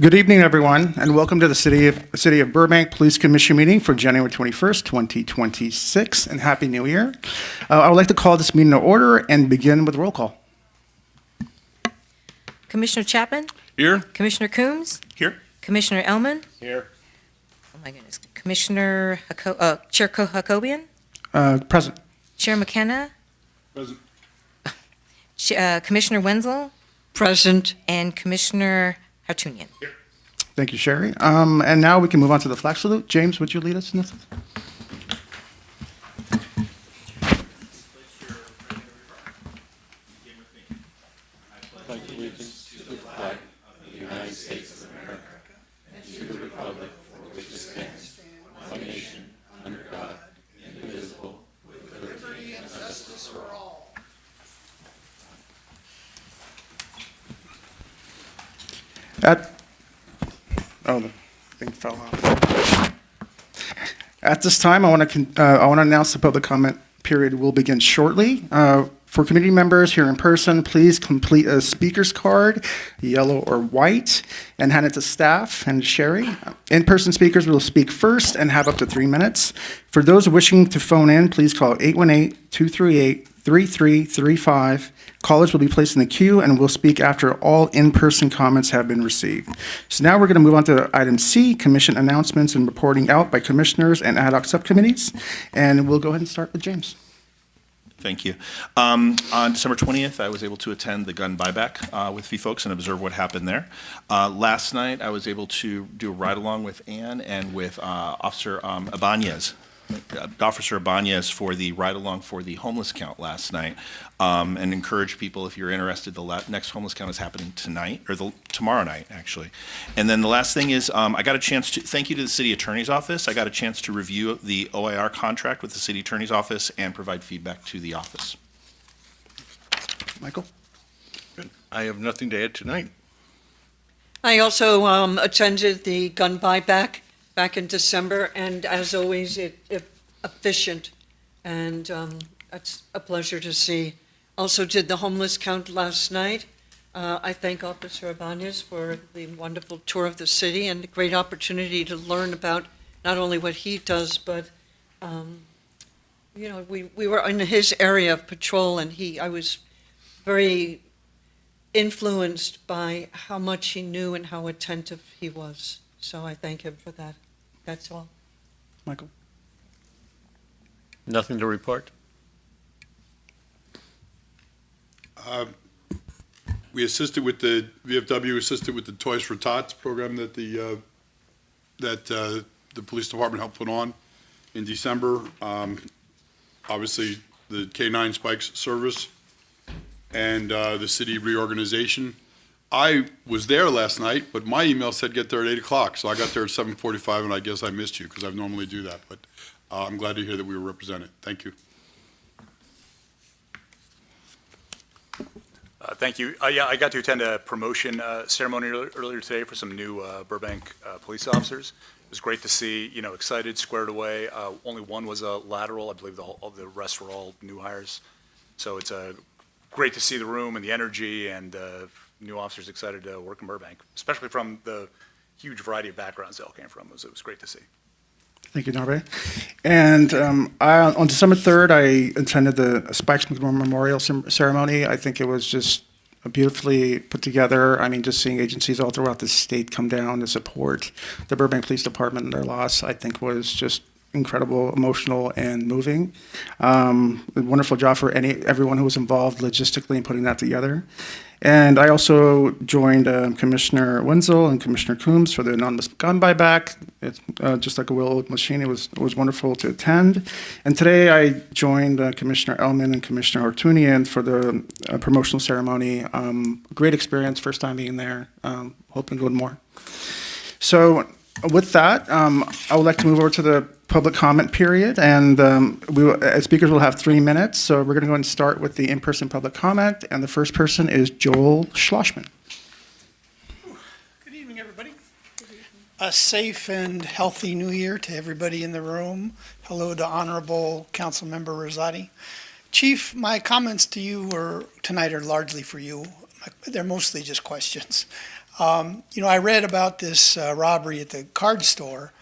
Good evening, everyone, and welcome to the City of Burbank Police Commission meeting for January 21st, 2026, and Happy New Year. I would like to call this meeting to order and begin with roll call. Commissioner Chapman? Here. Commissioner Coombs? Here. Commissioner Ellman? Here. Oh my goodness. Commissioner Chair Hakobian? Present. Chair McKenna? Present. Commissioner Wenzel? Present. And Commissioner Hartunian. Here. Thank you, Sherry. And now we can move on to the flag salute. James, would you lead us in this? The thing fell off. At this time, I want to announce the public comment period will begin shortly. For community members here in person, please complete a speaker's card, yellow or white, and hand it to staff and Sherry. In-person speakers will speak first and have up to 3 minutes. For those wishing to phone in, please call 818-238-3335. Callers will be placed in the queue and will speak after all in-person comments have been received. So now we're going to move on to item C, commission announcements and reporting out by commissioners and ad hoc subcommittees. And we'll go ahead and start with James. Thank you. On December 20th, I was able to attend the gun buyback with you folks and observe what happened there. Last night, I was able to do a ride-along with Ann and with Officer Ibanez for the ride-along for the homeless count last night, and encourage people, if you're interested, the next homeless count is happening tonight, or tomorrow night, actually. And then the last thing is, I got a chance to, thank you to the City Attorney's Office, I got a chance to review the OIR contract with the City Attorney's Office and provide feedback to the office. Michael? Good. I have nothing to add tonight. I also attended the gun buyback back in December, and as always, efficient, and it's a pleasure to see. Also did the homeless count last night. I thank Officer Ibanez for the wonderful tour of the city and a great opportunity to learn about not only what he does, but we were in his area of patrol, and I was very influenced by how much he knew and how attentive he was. So I thank him for that. That's all. Michael? Nothing to report. We assisted with the VFW assisted with the Toys for Tots program that the police department helped put on in December. Obviously, the K9 Spikes service and the city reorganization. I was there last night, but my email said get there at 8 o'clock, so I got there at 7:45, and I guess I missed you because I normally do that. But I'm glad to hear that we were represented. Thank you. Thank you. Yeah, I got to attend a promotion ceremony earlier today for some new Burbank police officers. It was great to see, excited, squared away. Only one was a lateral. I believe the rest were all new hires. So it's great to see the room and the energy and new officers excited to work in Burbank, especially from the huge variety of backgrounds they all came from. It was great to see. Thank you, Narbe. And on December 3rd, I attended the Spikes Memorial Ceremony. I think it was just beautifully put together. I mean, just seeing agencies all throughout the state come down to support the Burbank Police Department and their loss, I think was just incredible, emotional, and moving. A wonderful job for everyone who was involved logistically in putting that together. And I also joined Commissioner Wenzel and Commissioner Coombs for the anonymous gun buyback. It's just like a well-oiled machine. It was wonderful to attend. And today I joined Commissioner Ellman and Commissioner Hartunian for the promotional ceremony. Great experience, first time being there. Hoping to go more. So with that, I would like to move over to the public comment period, and speakers will have 3 minutes. So we're going to go and start with the in-person public comment, and the first person is Joel Schlossman. Good evening, everybody. A safe and healthy new year to everybody in the room. Hello to Honorable Councilmember Rosati. Chief, my comments to you tonight are largely for you. They're mostly just questions. I read about this robbery at the card store,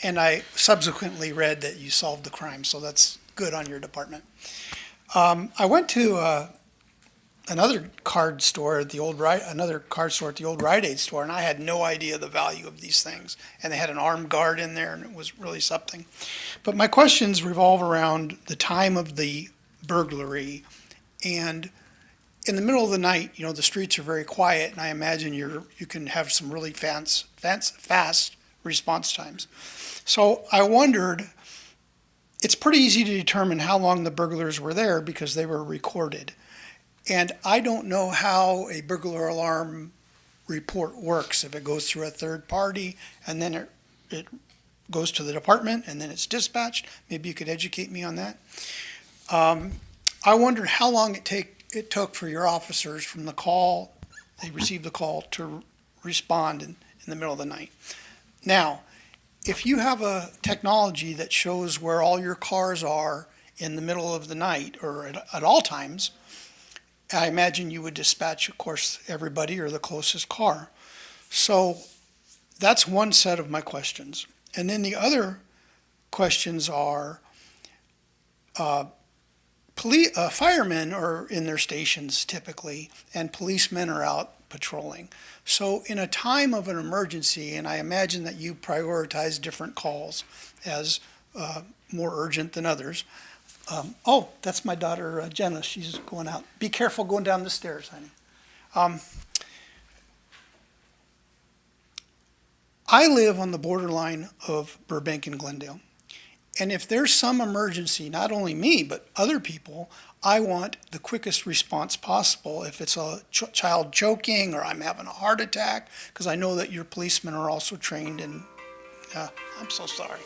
and I subsequently read that you solved the crime, so that's good on your department. I went to another card store at the old Rite Aid store, and I had no idea the value of these things. And they had an armed guard in there, and it was really something. But my questions revolve around the time of the burglary, and in the middle of the night, the streets are very quiet, and I imagine you can have some really fast response times. So I wondered, it's pretty easy to determine how long the burglars were there because they were recorded. And I don't know how a burglar alarm report works, if it goes through a third party and then it goes to the department and then it's dispatched. Maybe you could educate me on that. I wondered how long it took for your officers from the call, they received the call, to respond in the middle of the night. Now, if you have a technology that shows where all your cars are in the middle of the night or at all times, I imagine you would dispatch, of course, everybody or the closest car. So that's one set of my questions. And then the other questions are, firemen are in their stations typically, and policemen are out patrolling. So in a time of an emergency, and I imagine that you prioritize different calls as more urgent than others. That's my daughter, Jenna. She's going out. Be careful going down the stairs, honey. I live on the borderline of Burbank and Glendale. And if there's some emergency, not only me, but other people, I want the quickest response possible. If it's a child choking or I'm having a heart attack, because I know that your policemen are also trained in, I'm so sorry.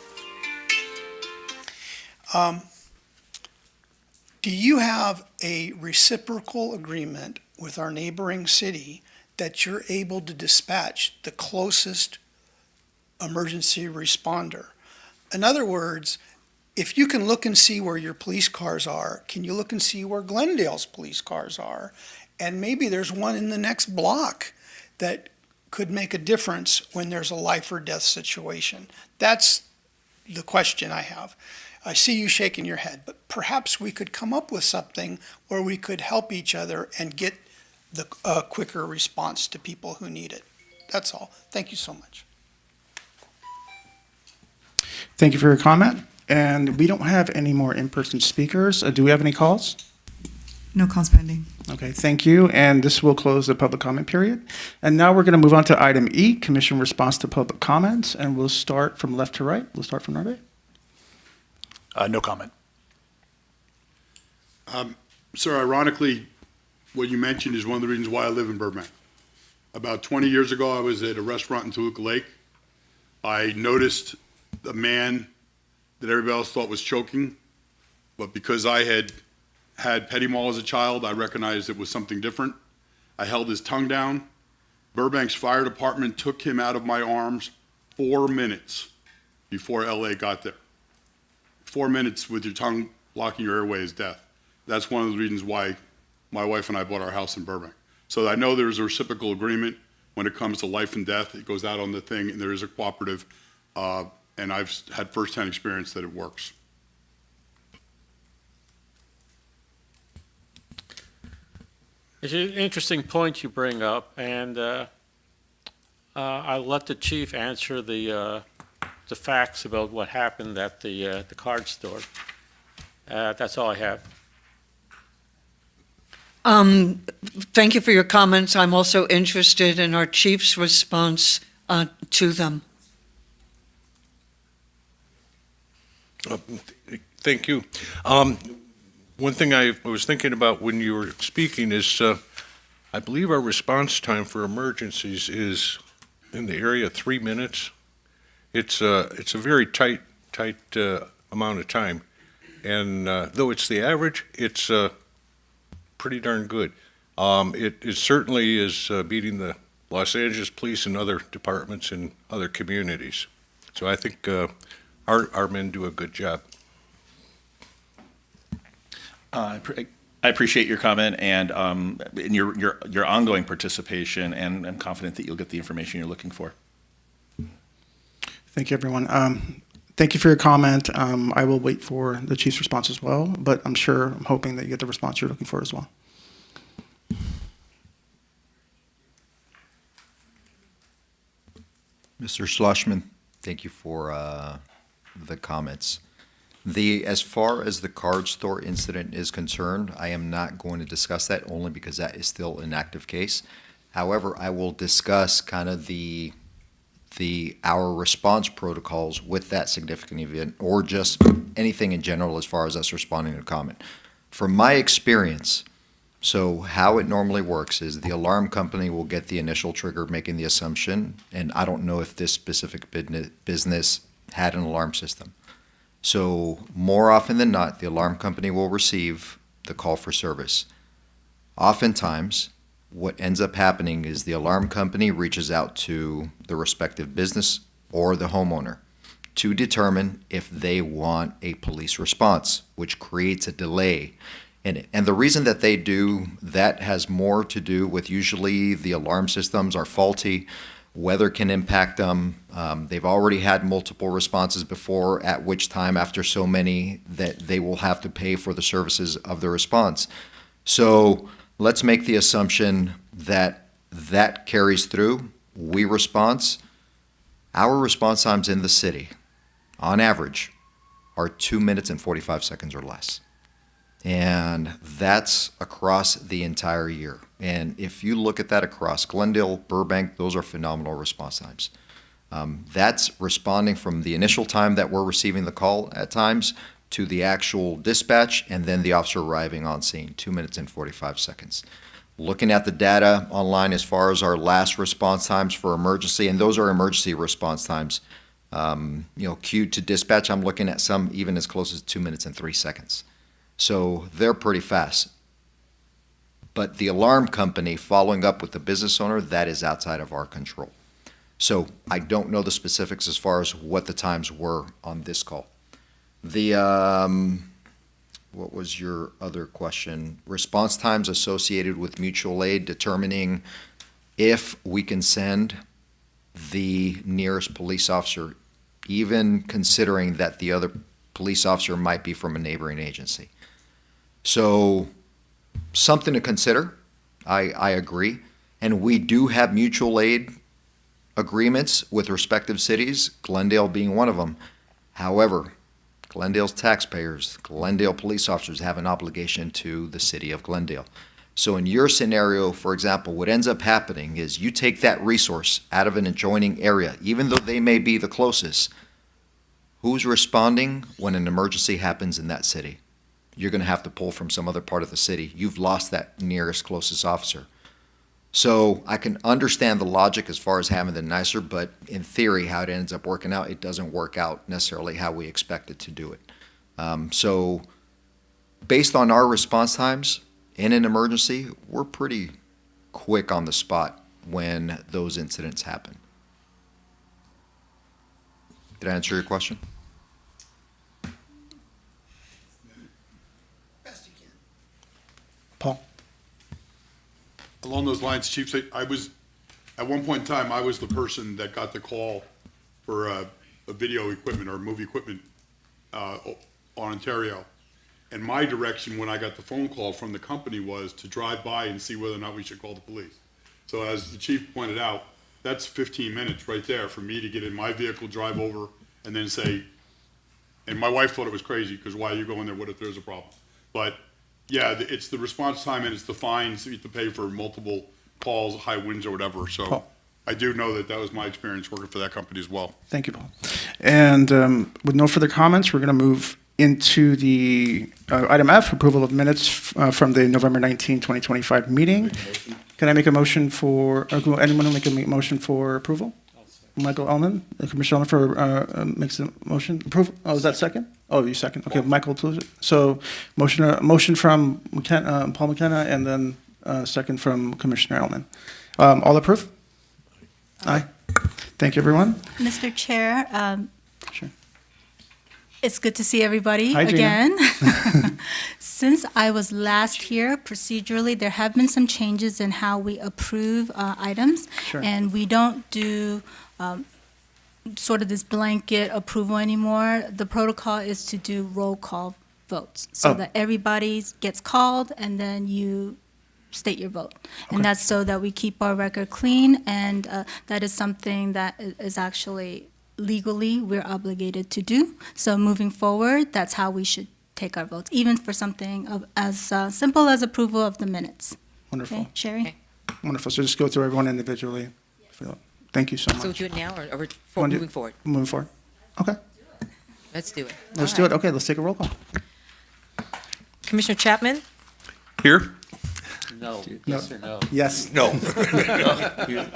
Do you have a reciprocal agreement with our neighboring city that you're able to dispatch the closest emergency responder? In other words, if you can look and see where your police cars are, can you look and see where Glendale's police cars are? And maybe there's one in the next block that could make a difference when there's a life or death situation. That's the question I have. I see you shaking your head, but perhaps we could come up with something where we could help each other and get the quicker response to people who need it. That's all. Thank you so much. Thank you for your comment. And we don't have any more in-person speakers. Do we have any calls? No calls pending. Okay, thank you. And this will close the public comment period. And now we're going to move on to item E, commission response to public comments. And we'll start from left to right. We'll start from Narbe. No comment. Sir, ironically, what you mentioned is one of the reasons why I live in Burbank. About 20 years ago, I was at a restaurant in Toluca Lake. I noticed a man that everybody else thought was choking, but because I had had petit mal as a child, I recognized it was something different. I held his tongue down. Burbank's fire department took him out of my arms 4 minutes before LA got there. 4 minutes with your tongue blocking your airway is death. That's one of the reasons why my wife and I bought our house in Burbank. So I know there's a reciprocal agreement when it comes to life and death. It goes out on the thing, and there is a cooperative, and I've had firsthand experience that it works. It's an interesting point you bring up, and I'll let the chief answer the facts about what happened at the card store. That's all I have. Thank you for your comments. I'm also interested in our chief's response to them. Thank you. One thing I was thinking about when you were speaking is I believe our response time for emergencies is in the area of 3 minutes. It's a very tight amount of time. And though it's the average, it's pretty darn good. It certainly is beating the Los Angeles Police and other departments in other communities. So I think our men do a good job. I appreciate your comment and your ongoing participation, and I'm confident that you'll get the information you're looking for. Thank you, everyone. Thank you for your comment. I will wait for the chief's response as well, but I'm hoping that you get the response you're looking for as well. Mr. Schlossman, thank you for the comments. As far as the card store incident is concerned, I am not going to discuss that only because that is still an active case. However, I will discuss kind of our response protocols with that significant event, or just anything in general as far as us responding to a comment. From my experience, so how it normally works is the alarm company will get the initial trigger making the assumption, and I don't know if this specific business had an alarm system. So more often than not, the alarm company will receive the call for service. Oftentimes, what ends up happening is the alarm company reaches out to the respective business or the homeowner to determine if they want a police response, which creates a delay in it. And the reason that they do that has more to do with usually the alarm systems are faulty, weather can impact them. They've already had multiple responses before, at which time after so many that they will have to pay for the services of the response. So let's make the assumption that that carries through. Our response times in the city, on average, are 2 minutes and 45 seconds or less. And that's across the entire year. And if you look at that across Glendale, Burbank, those are phenomenal response times. That's responding from the initial time that we're receiving the call at times to the actual dispatch and then the officer arriving on scene, 2 minutes and 45 seconds. Looking at the data online as far as our last response times for emergency, and those are emergency response times, queued to dispatch, I'm looking at some even as close as 2 minutes and 3 seconds. So they're pretty fast. But the alarm company following up with the business owner, that is outside of our control. So I don't know the specifics as far as what the times were on this call. What was your other question? Response times associated with mutual aid, determining if we can send the nearest police officer, even considering that the other police officer might be from a neighboring agency. So something to consider. I agree. And we do have mutual aid agreements with respective cities, Glendale being one of them. However, Glendale's taxpayers, Glendale police officers have an obligation to the city of Glendale. So in your scenario, for example, what ends up happening is you take that resource out of an adjoining area, even though they may be the closest. Who's responding when an emergency happens in that city? You're going to have to pull from some other part of the city. You've lost that nearest, closest officer. So I can understand the logic as far as having the nicer, but in theory, how it ends up working out, it doesn't work out necessarily how we expect it to do it. So based on our response times in an emergency, we're pretty quick on the spot when those incidents happen. Did I answer your question? Paul? Along those lines, Chief, at one point in time, I was the person that got the call for a video equipment or movie equipment on Ontario. And my direction when I got the phone call from the company was to drive by and see whether or not we should call the police. So as the chief pointed out, that's 15 minutes right there for me to get in my vehicle, drive over, and then say, and my wife thought it was crazy, because why are you going there? What if there's a problem? But yeah, it's the response time and it's the fines that you have to pay for multiple calls, high winds or whatever. So Paul. I do know that was my experience working for that company as well. Thank you, Paul. And with no further comments, we're going to move into the item F, approval of minutes from the November 19, 2025 meeting. Can I make a motion for, anyone will make a motion for approval? Michael Ellman, Commissioner Ellman makes the motion. Approval. Oh, is that second? Oh, you second. Okay, Michael approves it. So motion from Paul McKenna, and then second from Commissioner Ellman. All approve? Aye. Thank you, everyone. Mr. Chair, Sure. it's good to see everybody Hi, Gina. again. Since I was last here, procedurally, there have been some changes in how we approve items. Sure. And we don't do sort of this blanket approval anymore. The protocol is to do roll call votes, so Oh. that everybody gets called and then you state your vote. Okay. And that's so that we keep our record clean, and that is something that is actually legally we're obligated to do. So moving forward, that's how we should take our votes, even for something as simple as approval of the minutes. Wonderful. Okay, Sherry? Okay. Wonderful. So just go through everyone individually. Thank you so So we much. do it now or Wanna do- moving forward? Moving forward. Okay, Let's do it. let's All do right. it. Okay, let's take a roll call. Commissioner Chapman? Here? No, yes or no? Yes. No.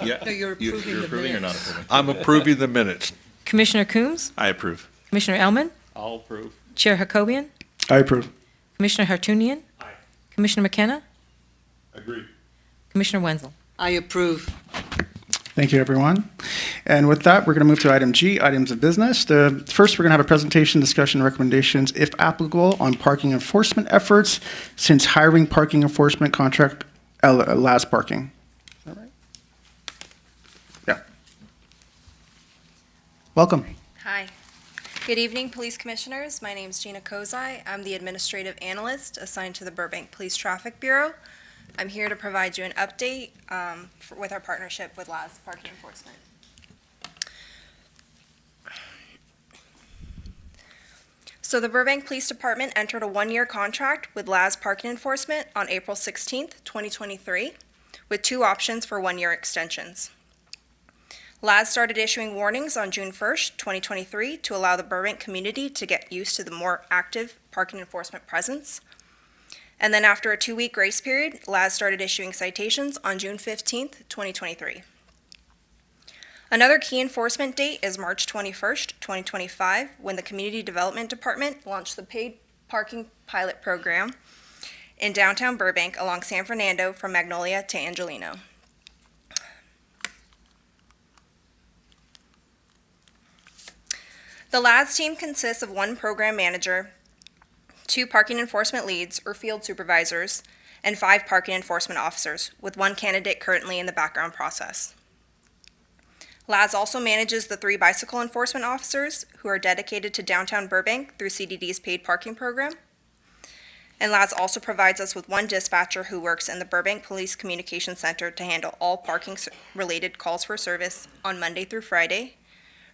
Yeah. No, you're approving You're the approving or not minutes. approving? I'm approving the minutes. Commissioner Coombs? I approve. Commissioner Elman? I'll approve. Chair Hakobian? I approve. Commissioner Hartunian? Commissioner McKenna? Agree. Commissioner Wenzel? I approve. Thank you, everyone. And with that, we're going to move to item G, items of business. First, we're going to have a presentation, discussion, recommendations, if applicable, on parking enforcement efforts since hiring parking enforcement contract, last parking. Is that right? Yeah. Welcome. Hi. Good evening, Police Commissioners. My name is Gina Kozai. I'm the Administrative Analyst assigned to the Burbank Police Traffic Bureau. I'm here to provide you an update with our partnership with LAS Parking Enforcement. So the Burbank Police Department entered a one-year contract with LAS Parking Enforcement on April 16th, 2023, with two options for one-year extensions. LAS started issuing warnings on June 1st, 2023, to allow the Burbank community to get used to the more active parking enforcement presence. And then after a 2-week grace period, LAS started issuing citations on June 15th, 2023. Another key enforcement date is March 21st, 2025, when the Community Development Department launched the paid parking pilot program in downtown Burbank along San Fernando from Magnolia to Angelino. The LADS team consists of one program manager, 2 parking enforcement leads or field supervisors, and 5 parking enforcement officers, with 1 candidate currently in the background process. LADS also manages the 3 bicycle enforcement officers who are dedicated to downtown Burbank through CDD's paid parking program. And LADS also provides us with 1 dispatcher who works in the Burbank Police Communication Center to handle all parking-related calls for service on Monday through Friday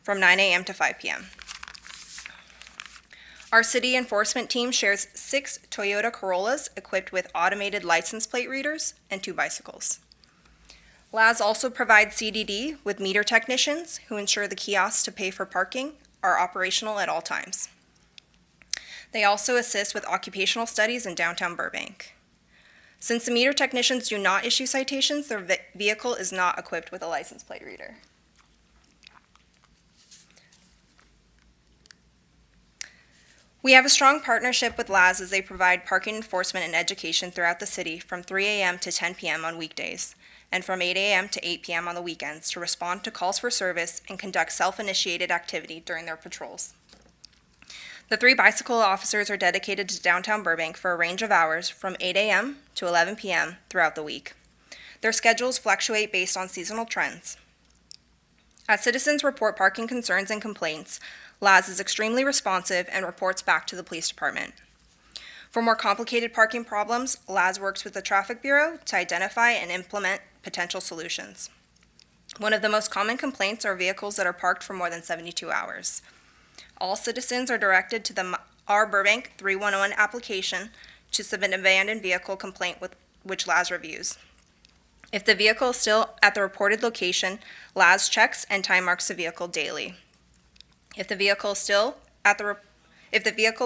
from 9 a.m. to 5 p.m. Our city enforcement team shares 6 Toyota Corollas equipped with automated license plate readers and 2 bicycles. LADS also provides CDD with meter technicians who ensure the kiosks to pay for parking are operational at all times. They also assist with occupational studies in downtown Burbank. Since the meter technicians do not issue citations, their vehicle is not equipped with a license plate reader. We have a strong partnership with LADS as they provide parking enforcement and education throughout the city from 3 a.m. to 10 p.m. on weekdays and from 8 a.m. to 8 p.m. on the weekends to respond to calls for service and conduct self-initiated activity during their patrols. The 3 bicycle officers are dedicated to downtown Burbank for a range of hours from 8 a.m. to 11 p.m. throughout the week. Their schedules fluctuate based on seasonal trends. As citizens report parking concerns and complaints, LADS is extremely responsive and reports back to the police department. For more complicated parking problems, LADS works with the Traffic Bureau to identify and implement potential solutions. One of the most common complaints are vehicles that are parked for more than 72 hours. All citizens are directed to the Our Burbank 311 application to submit an abandoned vehicle complaint with which LADS reviews. If the vehicle is still at the reported location, LADS checks and time marks the vehicle daily. If the vehicle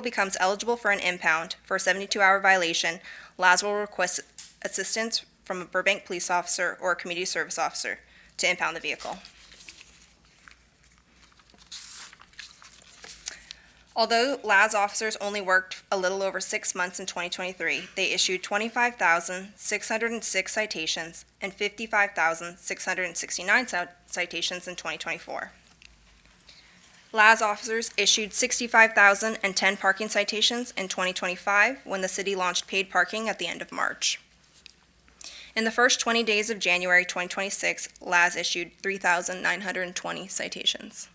becomes eligible for an impound for a 72-hour violation, LADS will request assistance from a Burbank police officer or a community service officer to impound the vehicle. Although LADS officers only worked a little over 6 months in 2023, they issued 25,606 citations and 55,669 citations in 2024. LAS officers issued 65,010 parking citations in 2025 when the city launched paid parking at the end of March. In the first 20 days of January 2026, LAS issued 3,920 citations.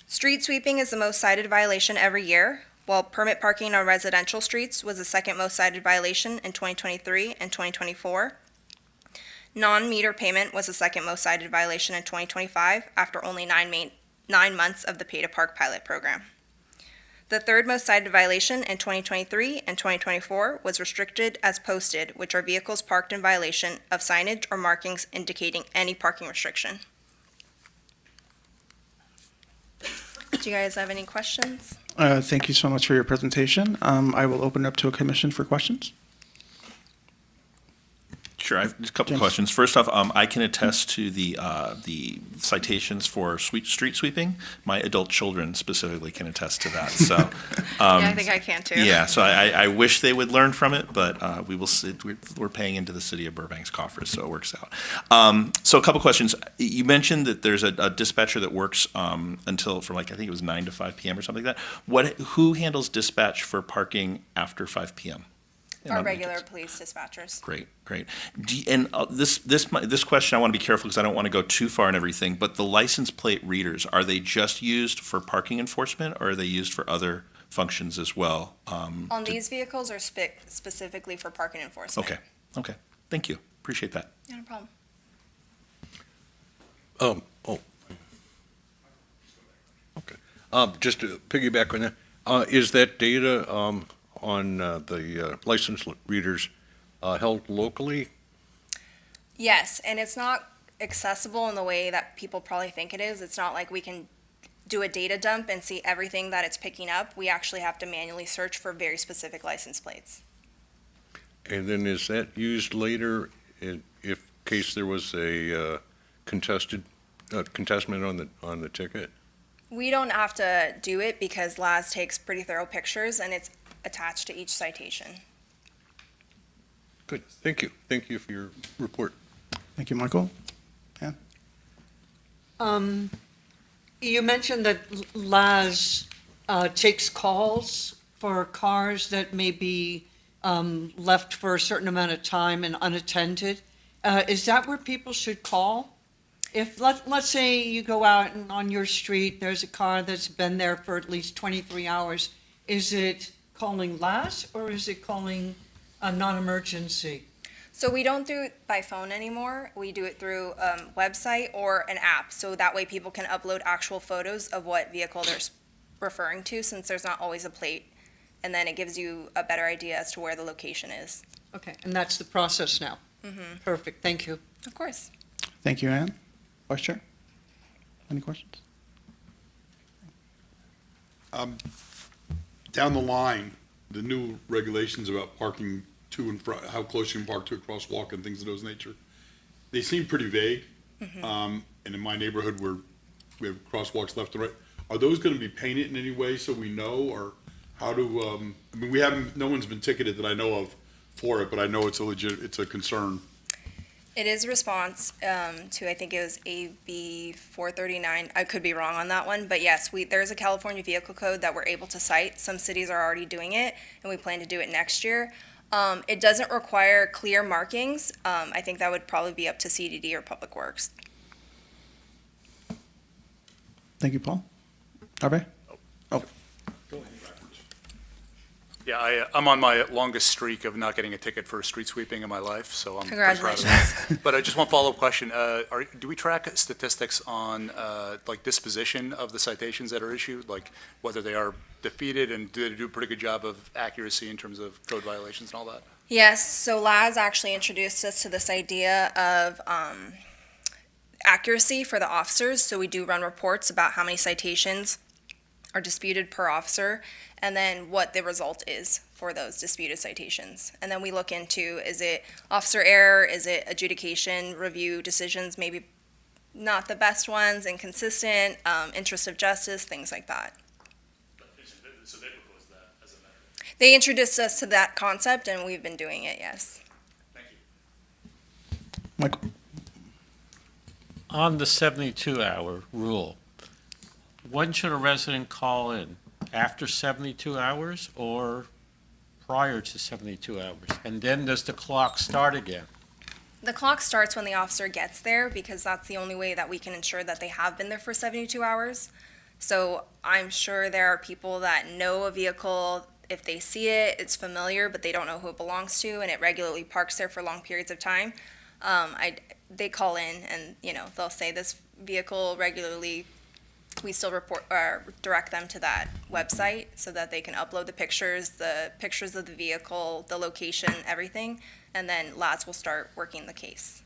Street sweeping is the most cited violation every year, while permit parking on residential streets was the second most cited violation in 2023 and 2024. Non-meter payment was the second most cited violation in 2025 after only 9 months of the Pay to Park pilot program. The third most cited violation in 2023 and 2024 was restricted as posted, which are vehicles parked in violation of signage or markings indicating any parking restriction. Do you guys have any questions? Thank you so much for your presentation. I will open up to a commission for questions. Sure, I have a couple James. questions. First off, I can attest to the citations for street sweeping. My adult children specifically can attest to that. So, Yeah, I think I can too. yeah. So I wish they would learn from it, but we will see. We're paying into the city of Burbank's coffers, so it works out. So a couple questions. You mentioned that there's a dispatcher that works until from like I think it was 9 to 5 p.m. or something like that. Who handles dispatch for parking after 5 p.m.? Our regular police dispatchers. Great. This question, I want to be careful because I don't want to go too far in everything, but the license plate readers, are they just used for parking enforcement or are they used for other functions as well? On these vehicles are specifically for parking enforcement. Okay. Thank you. Appreciate that. No problem. Okay. Just to piggyback on that, is that data on the license readers held locally? Yes, and it's not accessible in the way that people probably think it is. It's not like we can do a data dump and see everything that it's picking up. We actually have to manually search for very specific license plates. And then is that used later in case there was a contestment on the ticket? We don't have to do it because LAS takes pretty thorough pictures and it's attached to each citation. Good. Thank you. Thank you for your report. Thank you, Michael. You mentioned that LAS takes calls for cars that may be left for a certain amount of time and unattended. Is that where people should call? If, let's say you go out and on your street, there's a car that's been there for at least 23 hours, is it calling LAS or is it calling a non-emergency? So we don't do it by phone anymore. We do it through a website or an app. So that way people can upload actual photos of what vehicle they're referring to, since there's not always a plate. And then it gives you a better idea as to where the location is. Okay, and that's the process now? Mm-hmm. Perfect, thank you. Of course. Thank you, Ann. Vice Chair, any questions? Down the line, the new regulations about parking to and from, how close you can park to a crosswalk and things of those nature, they seem pretty vague. And in my neighborhood where we have crosswalks left and right, are those gonna be painted in any way so we know, or how do, I mean, we haven't, no one's been ticketed that I know of for it, but I know it's it's a concern. It is a response to, I think it was AB 439. I could be wrong on that one, but yes, there's a California Vehicle Code that we're able to cite. Some cities are already doing it, and we plan to do it next year. It doesn't require clear markings. I think that would probably be up to CDD or Public Works. Thank you, Paul. Arbe? Oh, Yeah, I'm on my longest streak of not getting a ticket for street sweeping in my life, so I'm pretty proud of Congratulations. that. But I just want follow-up question. Do we track statistics on like disposition of the citations that are issued, like whether they are defeated, and do they do a pretty good job of accuracy in terms of code violations and all that? Yes, so LAS actually introduced us to this idea of accuracy for the officers. So we do run reports about how many citations are disputed per officer, and then what the result is for those disputed citations. And then we look into, is it officer error, is it adjudication, review decisions, maybe not the best ones, inconsistent, interest of justice, things like that. So they proposed that as a matter. They introduced us to that concept, and we've been doing it, yes. Thank you. Michael? On the 72-hour rule, when should a resident call in? After 72 hours or prior to 72 hours? And then does the clock start again? The clock starts when the officer gets there because that's the only way that we can ensure that they have been there for 72 hours. So I'm sure there are people that know a vehicle, if they see it, it's familiar, but they don't know who it belongs to, and it regularly parks there for long periods of time. They call in and, they'll say this vehicle regularly, we still direct them to that website so that they can upload the pictures of the vehicle, the location, everything, and then LADS will start working the case.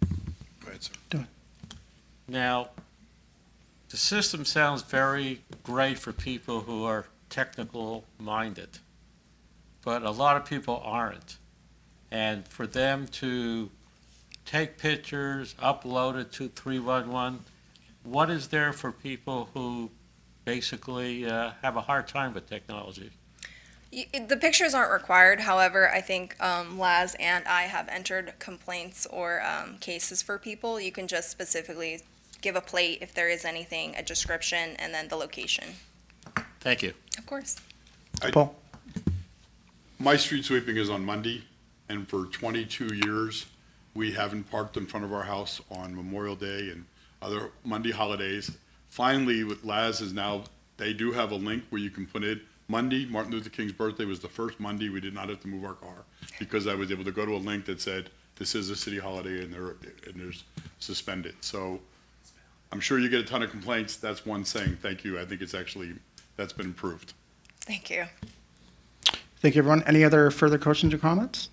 Go ahead, sir. Now, the system sounds very great for people who are technical-minded, but a lot of people aren't. And for them to take pictures, upload it to 311, what is there for people who basically have a hard time with technology? The pictures aren't required. However, I think Laz and I have entered complaints or cases for people. You can just specifically give a plate if there is anything, a description, and then the location. Thank you. Of course. Paul? My street sweeping is on Monday, and for 22 years, we haven't parked in front of our house on Memorial Day and other Monday holidays. Finally, with Laz is now, they do have a link where you can put it. Monday, Martin Luther King's birthday, was the first Monday we did not have to move our car because I was able to go to a link that said, this is a city holiday and there's suspended. So I'm sure you get a ton of complaints. That's one saying thank you. I think it's actually, that's been improved. Thank you. Thank you, everyone. Any other further questions or comments?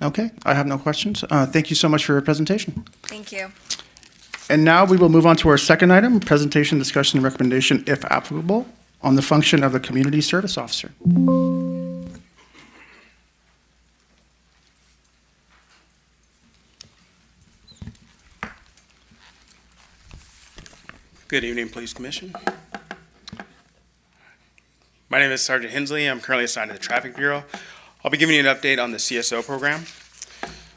Okay, I have no questions. Thank you so much for your presentation. Thank you. And now we will move on to our second item, presentation, discussion, and recommendation, if applicable, on the function of the community service officer. Good evening, Police Commission. My name is Sergeant Hensley. I'm currently assigned to the Traffic Bureau. I'll be giving you an update on the CSO program.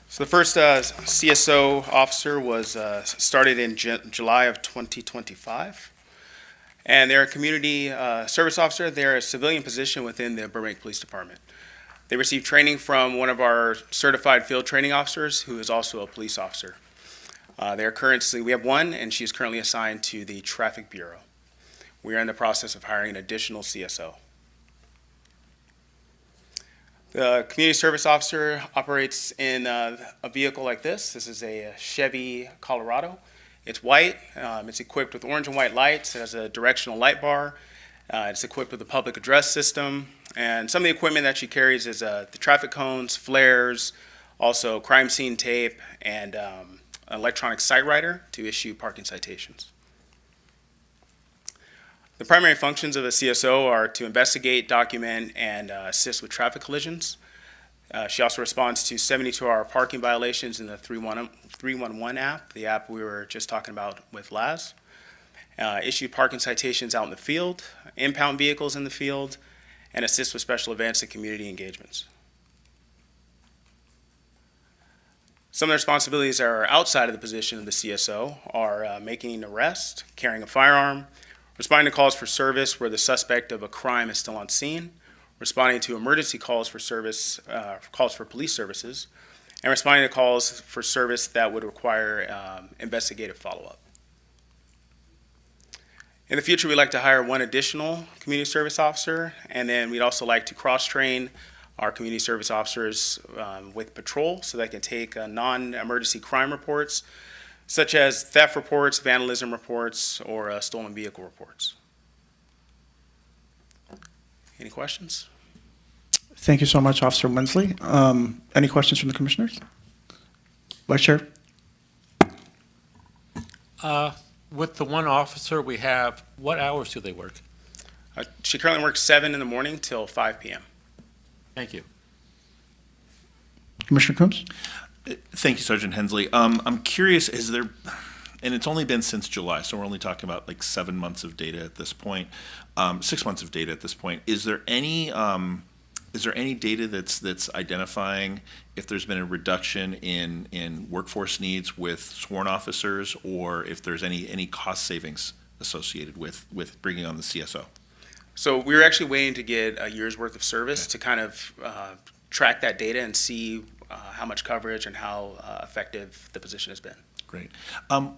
So the first CSO officer was started in July of 2025. And they're a community service officer. They're a civilian position within the Burbank Police Department. They received training from one of our certified field training officers who is also a police officer. We have one, and she's currently assigned to the Traffic Bureau. We are in the process of hiring an additional CSO. The community service officer operates in a vehicle like this. This is a Chevy Colorado. It's white. It's equipped with orange and white lights. It has a directional light bar. It's equipped with a public address system. And some of the equipment that she carries is the traffic cones, flares, also crime scene tape, and an electronic sight writer to issue parking citations. The primary functions of a CSO are to investigate, document, and assist with traffic collisions. She also responds to 72-hour parking violations in the 311 app, the app we were just talking about with Laz. Issue parking citations out in the field, impound vehicles in the field, and assist with special events and community engagements. Some of the responsibilities that are outside of the position of the CSO are making an arrest, carrying a firearm, responding to calls for service where the suspect of a crime is still on scene, responding to emergency calls for service, calls for police services, and responding to calls for service that would require investigative follow-up. In the future, we'd like to hire one additional community service officer, and then we'd also like to cross-train our community service officers with patrol so they can take non-emergency crime reports, such as theft reports, vandalism reports, or stolen vehicle reports. Any questions? Thank you so much, Officer Wensley. Any questions from the commissioners? Vice Chair? With the one officer we have, what hours do they work? She currently works 7 in the morning till 5 p.m. Thank you. Commissioner Combs? Thank you, Sergeant Hensley. I'm curious, is there, and it's only been since July, so we're only talking about like 7 months of data at this point, 6 months of data at this point. Is there any Is there any data that's identifying if there's been a reduction in workforce needs with sworn officers, or if there's any cost savings associated with bringing on the CSO? So we were actually waiting to get a year's worth of service to kind of track that data and see how much coverage and how effective the position has been. Great.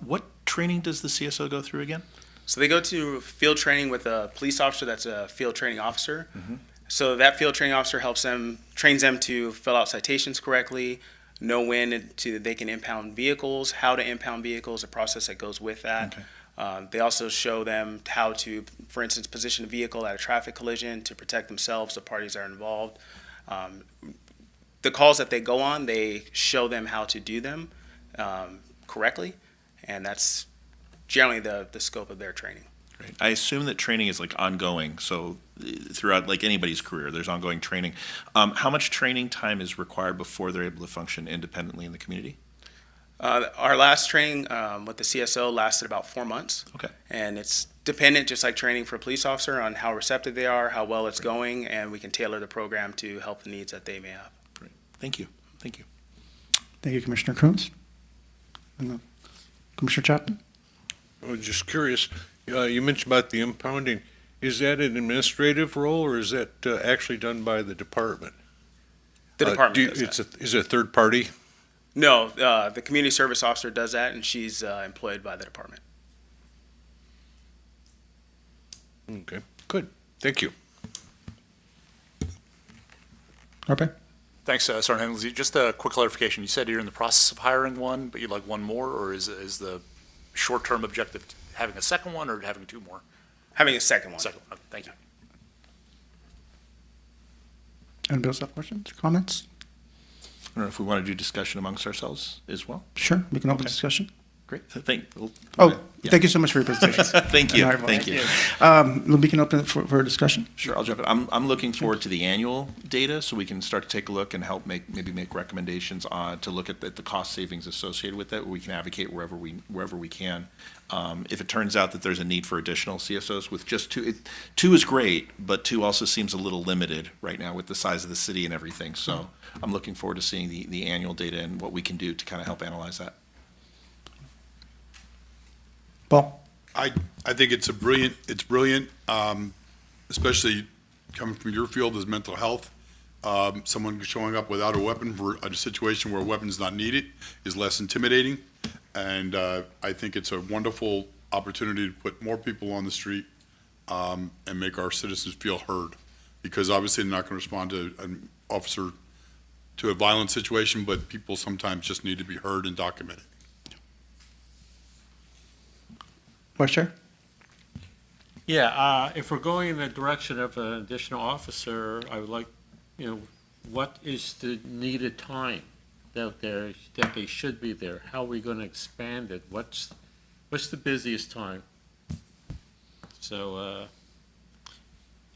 What training does the CSO go through again? So they go to field training with a police officer that's a field training officer. So that field training officer trains them to fill out citations correctly, know when they can impound vehicles, how to impound vehicles, the process that goes with that. Okay. They also show them how to, for instance, position a vehicle at a traffic collision to protect themselves, the parties that are involved. The calls that they go on, they show them how to do them correctly, and that's generally the scope of their training. Great. I assume that training is like ongoing, so throughout like anybody's career, there's ongoing training. How much training time is required before they're able to function independently in the community? Our last training with the CSO lasted about 4 months. Okay. And it's dependent, just like training for a police officer, on how receptive they are, how well it's going, and we can tailor the program to help the needs that they may have. Great. Thank you. Thank you. Thank you, Commissioner Coons. And, Commissioner Chapman? I was just curious, you mentioned about the impounding. Is that an administrative role, or is that actually done by the department? The department does that. Is it a third party? No, the community service officer does that, and she's employed by the department. Okay, good. Thank you. Okay. Thanks, Sergeant Hensley. Just a quick clarification. You said you're in the process of hiring one, but you'd like one more, or is the short-term objective having a second one or having two more? Having a second one. Second one. Okay, thank you. Anybody else have questions or comments? I don't know if we want to do discussion amongst ourselves as well. Sure, we can open Okay. discussion. Great. Thank you so much for your presentation. Thank you. All right, well, Thank you. We can open it for a discussion. Sure, I'll jump in. I'm looking forward to the annual data, so we can start to take a look and help maybe make recommendations to look at the cost savings associated with that. We can advocate wherever we can. If it turns out that there's a need for additional CSOs with just two is great, but two also seems a little limited right now with the size of the city and everything. So I'm looking forward to seeing the annual data and what we can do to kind of help analyze that. Paul? I think it's brilliant, especially coming from your field as mental health. Someone showing up without a weapon for a situation where a weapon is not needed is less intimidating. And I think it's a wonderful opportunity to put more people on the street and make our citizens feel heard. Because obviously they're not going to respond to an officer to a violent situation, but people sometimes just need to be heard and documented. Vice Chair? Yeah, if we're going in the direction of an additional officer, I would like, what is the needed time that they should be there? How are we going to expand it? What's the busiest time? So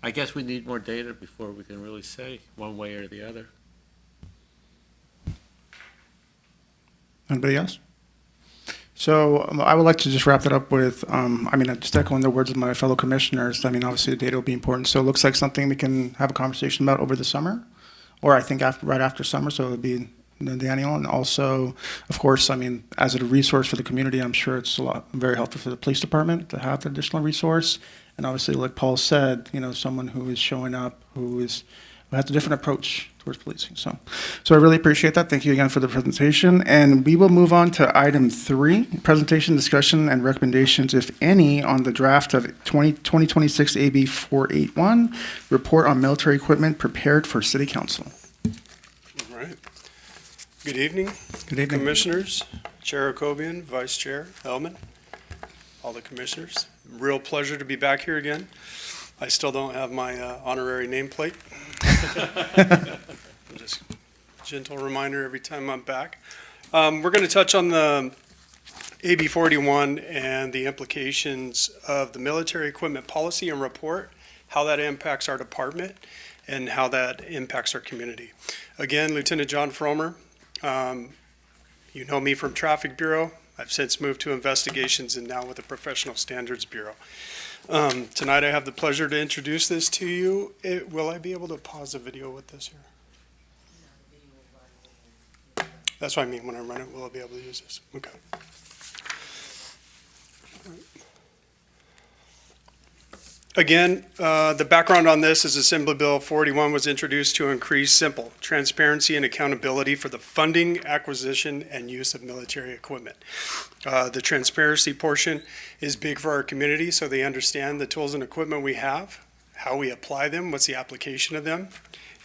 I guess we need more data before we can really say one way or the other. Anybody else? So I would like to just wrap that up with, just echoing the words of my fellow commissioners. Obviously the data will be important. So it looks like something we can have a conversation about over the summer, or I think right after summer. So it would be the annual. And also, of course, as a resource for the community, I'm sure it's very helpful for the police department to have the additional resource. And obviously, like Paul said, someone who is showing up, who has a different approach towards policing. So I really appreciate that. Thank you again for the presentation. And we will move on to item 3, presentation, discussion, and recommendations, if any, on the draft of 2026 AB 481, report on military equipment prepared for City Council. All right. Good evening. Good evening. Commissioners, Chair Okobian, Vice Chair Hellman, all the commissioners. Real pleasure to be back here again. I still don't have my honorary nameplate. Just gentle reminder every time I'm back. We're going to touch on the AB 41 and the implications of the military equipment policy and report, how that impacts our department, and how that impacts our community. Again, Lieutenant John Fromer, you know me from Traffic Bureau. I've since moved to investigations and now with the Professional Standards Bureau. Tonight I have the pleasure to introduce this to you. Will I be able to pause the video with this here? That's what I mean when I run it. Will I be able to use this? Okay. Again, the background on this is Assembly Bill 41 was introduced to increase simple transparency and accountability for the funding, acquisition, and use of military equipment. The transparency portion is big for our community, so they understand the tools and equipment we have, how we apply them, what's the application of them,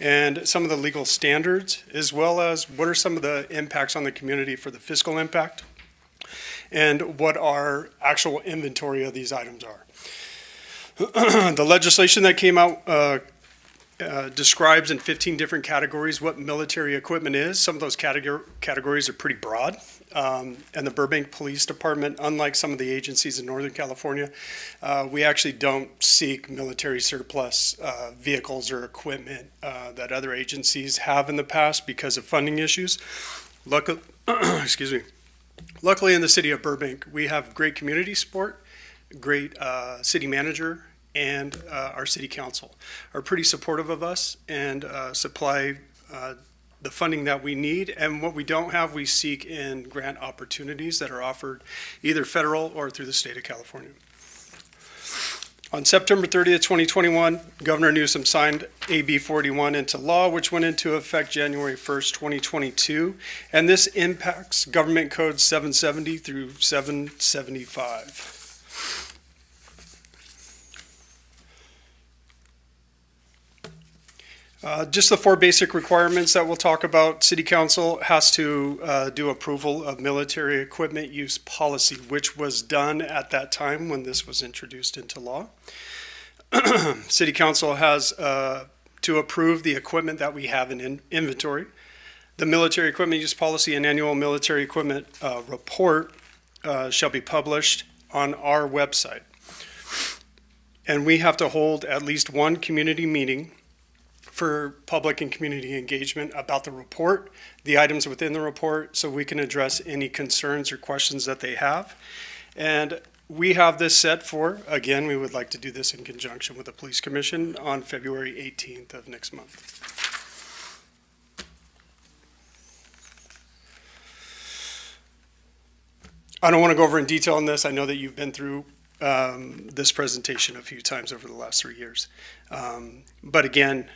and some of the legal standards, as well as what are some of the impacts on the community for the fiscal impact, and what our actual inventory of these items are. The legislation that came out describes in 15 different categories what military equipment is. Some of those categories are pretty broad. And the Burbank Police Department, unlike some of the agencies in Northern California, we actually don't seek military surplus vehicles or equipment that other agencies have in the past because of funding issues. Excuse me. Luckily, in the city of Burbank, we have great community support, great city manager, and our city council are pretty supportive of us and supply the funding that we need. And what we don't have, we seek in grant opportunities that are offered either federal or through the state of California. On September 30th, 2021, Governor Newsom signed AB 41 into law, which went into effect January 1st, 2022. And this impacts Government Code 770 through 775. Just the four basic requirements that we'll talk about. City Council has to do approval of military equipment use policy, which was done at that time when this was introduced into law. City Council has to approve the equipment that we have in inventory. The military equipment use policy and annual military equipment report shall be published on our website. And we have to hold at least one community meeting for public and community engagement about the report, the items within the report, so we can address any concerns or questions that they have. And we have this set for, again, we would like to do this in conjunction with the Police Commission on February 18th of next month. I don't want to go over in detail on this. I know that you've been through this presentation a few times over the last 3 years. But again,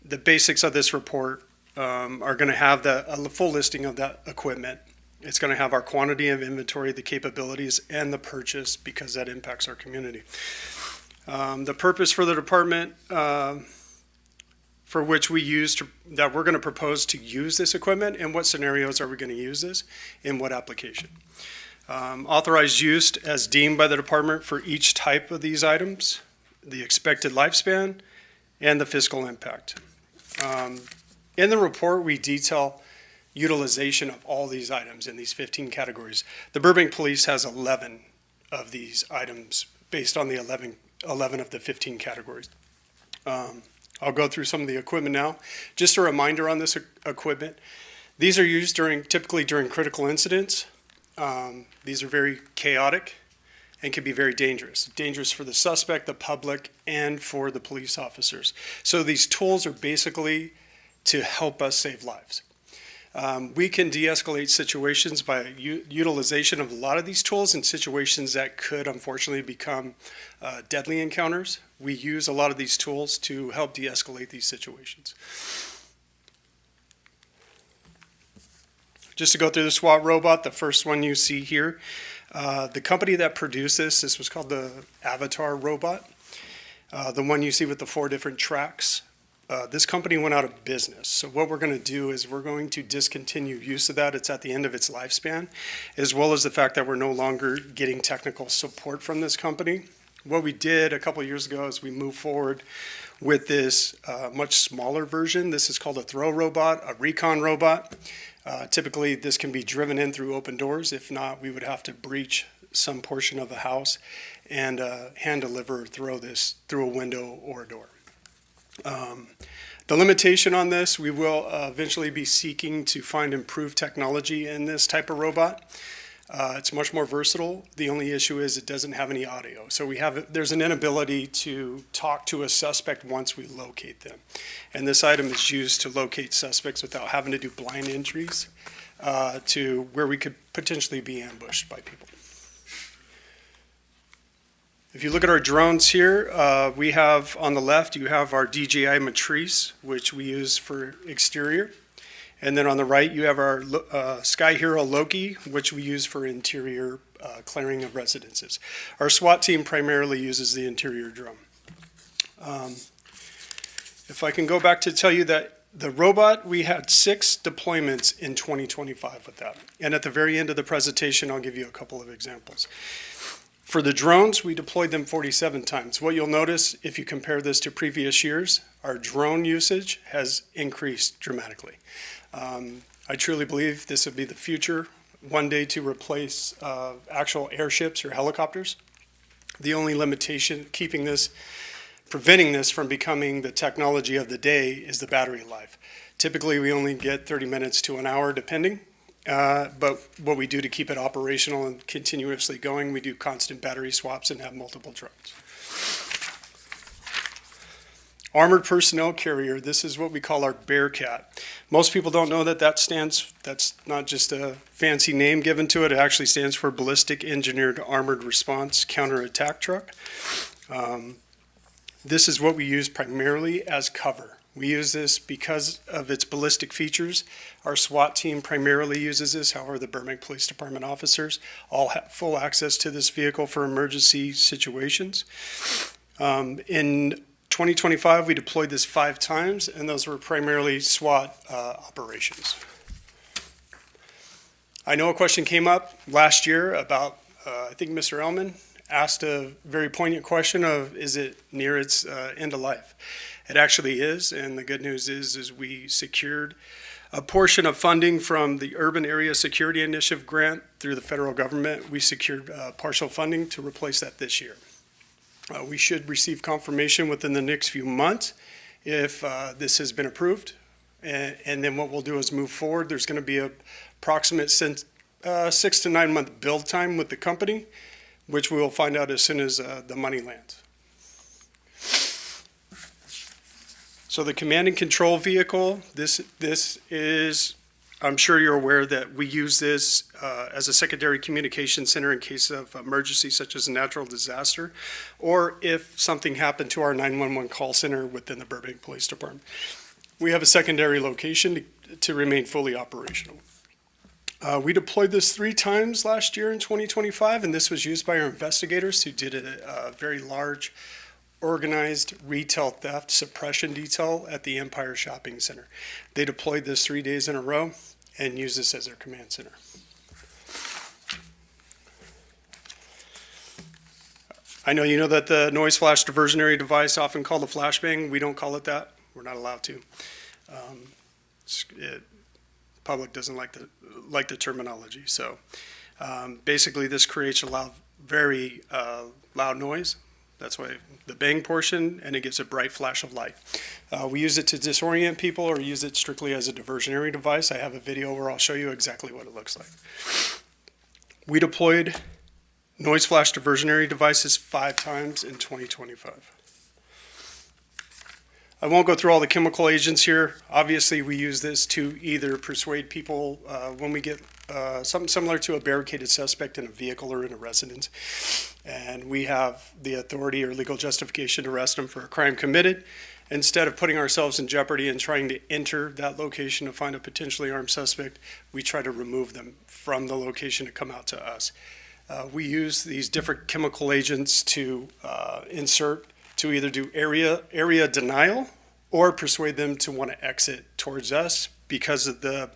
the basics of this report are going to have a full listing of that equipment. It's going to have our quantity of inventory, the capabilities, and the purchase, because that impacts our community. The purpose for the department for which we that we're going to propose to use this equipment, and what scenarios are we going to use this, in what application. Authorized use as deemed by the department for each type of these items, the expected lifespan, and the fiscal impact. In the report, we detail utilization of all these items in these 15 categories. The Burbank Police has 11 of these items based on the 11 of the 15 categories. I'll go through some of the equipment now. Just a reminder on this equipment. These are used typically during critical incidents. These are very chaotic and can be very dangerous. Dangerous for the suspect, the public, and for the police officers. So these tools are basically to help us save lives. We can de-escalate situations by utilization of a lot of these tools in situations that could unfortunately become deadly encounters. We use a lot of these tools to help de-escalate these situations. Just to go through the SWAT robot, the first one you see here, the company that produced this was called the Avatar robot. The one you see with the 4 different tracks, this company went out of business. So what we're going to do is we're going to discontinue use of that. It's at the end of its lifespan, as well as the fact that we're no longer getting technical support from this company. What we did a couple of years ago is we moved forward with this much smaller version. This is called a throw robot, a recon robot. Typically, this can be driven in through open doors. If not, we would have to breach some portion of a house and hand deliver or throw this through a window or a door. The limitation on this, we will eventually be seeking to find improved technology in this type of robot. It's much more versatile. The only issue is it doesn't have any audio. So there's an inability to talk to a suspect once we locate them. And this item is used to locate suspects without having to do blind entries to where we could potentially be ambushed by people. If you look at our drones here, we have on the left, you have our DJI Matrice, which we use for exterior. And then on the right, you have our Sky Hero Loki, which we use for interior clearing of residences. Our SWAT team primarily uses the interior drone. If I can go back to tell you that the robot, we had 6 deployments in 2025 with that. And at the very end of the presentation, I'll give you a couple of examples. For the drones, we deployed them 47 times. What you'll notice if you compare this to previous years, our drone usage has increased dramatically. I truly believe this would be the future, one day to replace actual airships or helicopters. The only limitation preventing this from becoming the technology of the day is the battery life. Typically, we only get 30 minutes to an hour depending. But what we do to keep it operational and continuously going, we do constant battery swaps and have multiple drones. Armored Personnel Carrier, this is what we call our Bearcat. Most people don't know that's not just a fancy name given to it, it actually stands for Ballistic Engineered Armored Response Counterattack Truck. This is what we use primarily as cover. We use this because of its ballistic features. Our SWAT team primarily uses this. However, the Burbank Police Department officers all have full access to this vehicle for emergency situations. In 2025, we deployed this 5 times, and those were primarily SWAT operations. I know a question came up last year about, I think Mr. Ellman asked a very poignant question of, is it near its end of life? It actually is, and the good news is we secured a portion of funding from the Urban Area Security Initiative grant through the federal government. We secured partial funding to replace that this year. We should receive confirmation within the next few months if this has been approved. And then what we'll do is move forward. There's going to be an approximate 6 to 9 month build time with the company, which we will find out as soon as the money lands. So the command and control vehicle, this is, I'm sure you're aware that we use this as a secondary communication center in case of emergency such as a natural disaster, or if something happened to our 911 call center within the Burbank Police Department. We have a secondary location to remain fully operational. We deployed this 3 times last year in 2025, and this was used by our investigators who did a very large organized retail theft suppression detail at the Empire Shopping Center. They deployed this 3 days in a row and used this as their command center. I know you know that the noise flash diversionary device, often called a flashbang, we don't call it that. We're not allowed to. Public doesn't like the terminology. So basically this creates a very loud noise. That's why the bang portion, and it gives a bright flash of light. We use it to disorient people or use it strictly as a diversionary device. I have a video where I'll show you exactly what it looks like. We deployed noise flash diversionary devices 5 times in 2025. I won't go through all the chemical agents here. Obviously, we use this to either persuade people when we get something similar to a barricaded suspect in a vehicle or in a residence, and we have the authority or legal justification to arrest them for a crime committed. Instead of putting ourselves in jeopardy and trying to enter that location to find a potentially armed suspect, we try to remove them from the location to come out to us. We use these different chemical agents to insert to either do area denial or persuade them to want to exit towards us because of the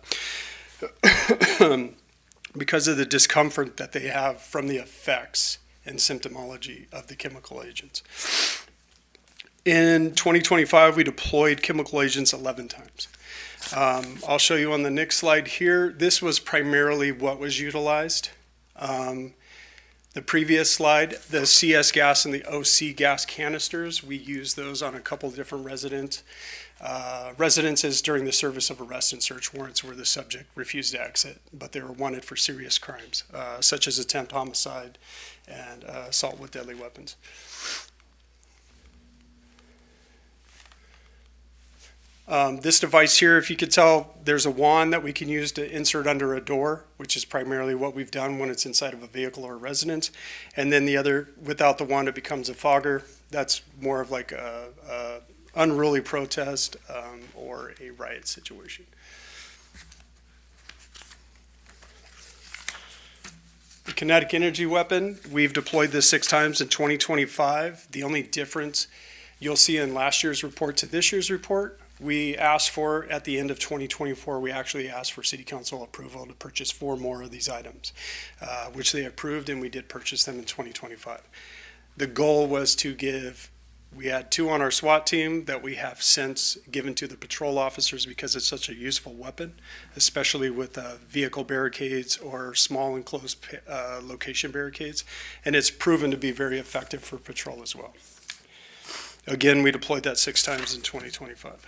discomfort that they have from the effects and symptomology of the chemical agents. In 2025, we deployed chemical agents 11 times. I'll show you on the next slide here. This was primarily what was utilized. The previous slide, the CS gas and the OC gas canisters, we use those on a couple different residents. residences during the service of arrest and search warrants where the subject refused to exit, but they were wanted for serious crimes, such as attempt homicide and assault with deadly weapons. This device here, if you could tell, there's a wand that we can use to insert under a door, which is primarily what we've done when it's inside of a vehicle or a residence. And then the other, without the wand, it becomes a fogger. That's more of like a unruly protest or a riot situation. The kinetic energy weapon, we've deployed this 6 times in 2025. The only difference you'll see in last year's report to this year's report, we asked for, at the end of 2024, we actually asked for City Council approval to purchase 4 more of these items, which they approved, and we did purchase them in 2025. The goal was to give, we had 2 on our SWAT team that we have since given to the patrol officers because it's such a useful weapon, especially with vehicle barricades or small enclosed location barricades, and it's proven to be very effective for patrol as well. Again, we deployed that 6 times in 2025.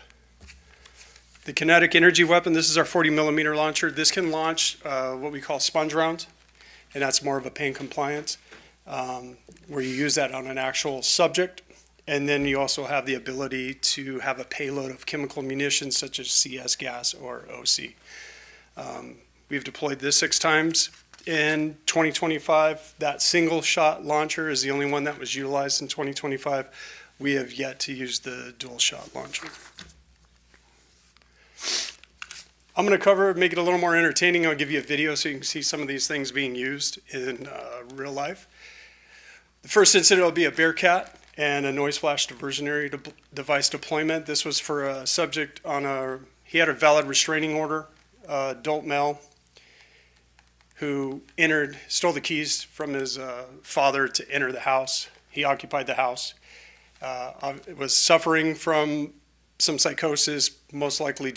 The kinetic energy weapon, this is our 40 millimeter launcher. This can launch what we call sponge rounds, and that's more of a pain compliance, where you use that on an actual subject. And then you also have the ability to have a payload of chemical munitions such as CS gas or OC. We've deployed this 6 times in 2025. That single shot launcher is the only one that was utilized in 2025. We have yet to use the dual shot launcher. I'm going to make it a little more entertaining. I'll give you a video so you can see some of these things being used in real life. The first incident will be a Bearcat and a noise flash diversionary device deployment. This was for a subject he had a valid restraining order, adult male, who stole the keys from his father to enter the house. He occupied the house. Was suffering from some psychosis, most likely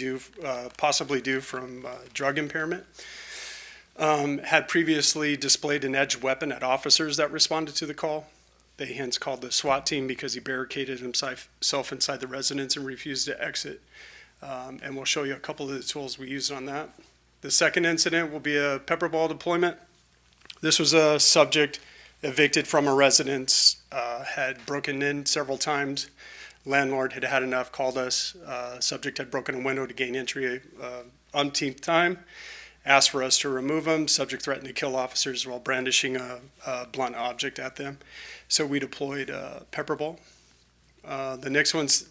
possibly due from drug impairment. Had previously displayed an edged weapon at officers that responded to the call. They hence called the SWAT team because he barricaded himself inside the residence and refused to exit. And we'll show you a couple of the tools we used on that. The second incident will be a pepper ball deployment. This was a subject evicted from a residence, had broken in several times. Landlord had had enough, called us. Subject had broken a window to gain entry umpteenth time, asked for us to remove him. Subject threatened to kill officers while brandishing a blunt object at them. So we deployed pepper ball. The next one's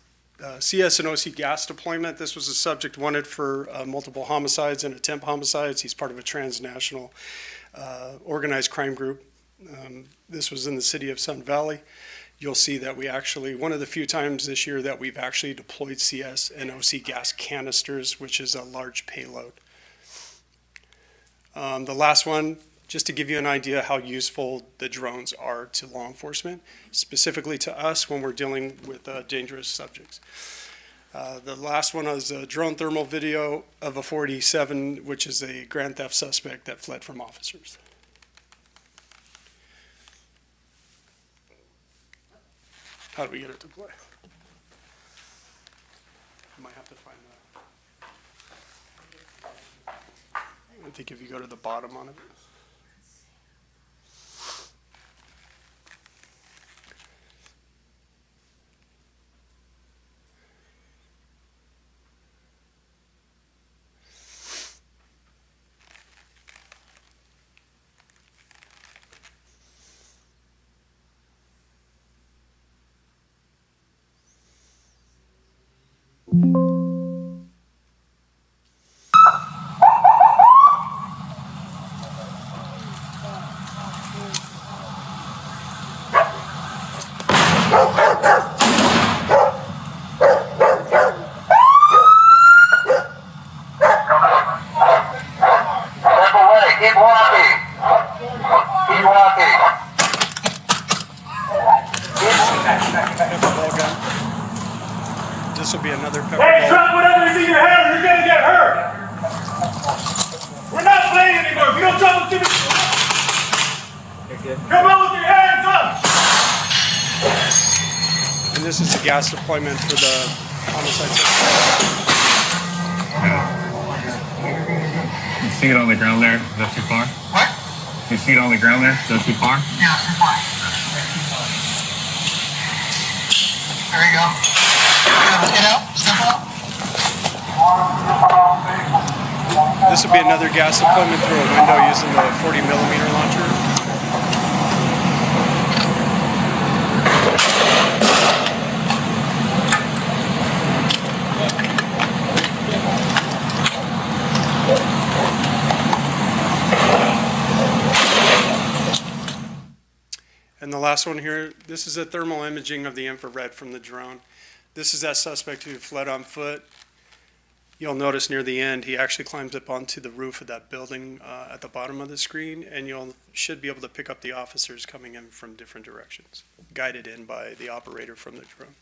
CS and OC gas deployment. This was a subject wanted for multiple homicides and attempt homicides. He's part of a transnational organized crime group. This was in the city of Sun Valley. You'll see that we actually, one of the few times this year that we've actually deployed CS and OC gas canisters, which is a large payload. The last one, just to give you an idea how useful the drones are to law enforcement, specifically to us when we're dealing with dangerous subjects. The last one was a drone thermal video of a 47, which is a grand theft suspect that fled from officers. How do we get it to play? I might have to find that. I think if you go to the bottom on it. This will be another pepper ball. Hey, drop whatever's in your hand or you're gonna get hurt! We're not playing anymore! If you don't drop it to me, come on with your hands up! And this is the gas deployment for the homicide. You see it on the ground there? Is that too far? What? You see it on the ground there? Is that too far? Yeah, too far. There you go. Get out. Step out. This would be another gas deployment through a window using the 40 millimeter launcher. And the last one here, this is a thermal imaging of the infrared from the drone. This is that suspect who fled on foot. You'll notice near the end, he actually climbs up onto the roof of that building at the bottom of the screen, and you should be able to pick up the officers coming in from different directions, guided in by the operator from the drone.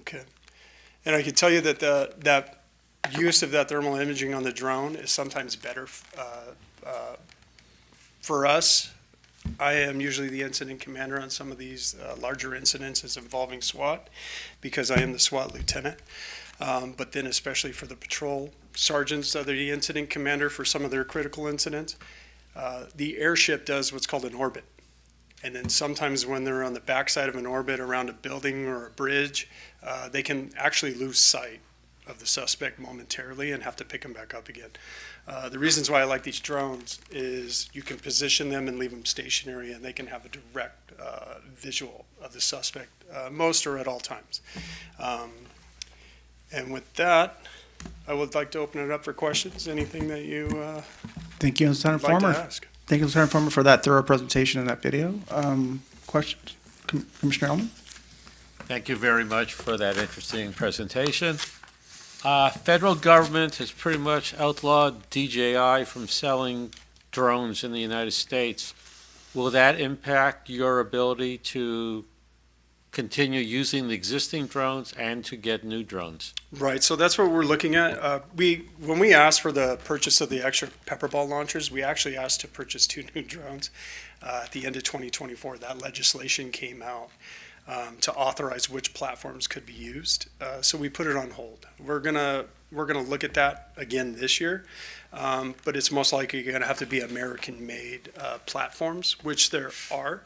Okay. And I can tell you that that use of that thermal imaging on the drone is sometimes better for us. I am usually the incident commander on some of these larger incidences involving SWAT because I am the SWAT lieutenant. But then especially for the patrol sergeants, they're the incident commander for some of their critical incidents. The airship does what's called an orbit. And then sometimes when they're on the backside of an orbit around a building or a bridge, they can actually lose sight of the suspect momentarily and have to pick them back up again. The reasons why I like these drones is you can position them and leave them stationary, and they can have a direct visual of the suspect, most or at all times. And with that, I would like to open it up for questions. Anything that you Thank you, Lieutenant would like Farmer. to ask? Thank you, Lieutenant Farmer, for that thorough presentation and that video. Questions? Commissioner Elman? Thank you very much for that interesting presentation. Federal government has pretty much outlawed DJI from selling drones in the United States. Will that impact your ability to continue using the existing drones and to get new drones? Right, so that's what we're looking at. When we asked for the purchase of the extra Pepperball launchers, we actually asked to purchase 2 new drones at the end of 2024. That legislation came out to authorize which platforms could be used. So we put it on hold. We're gonna look at that again this year, but it's most likely gonna have to be American-made platforms, which there are.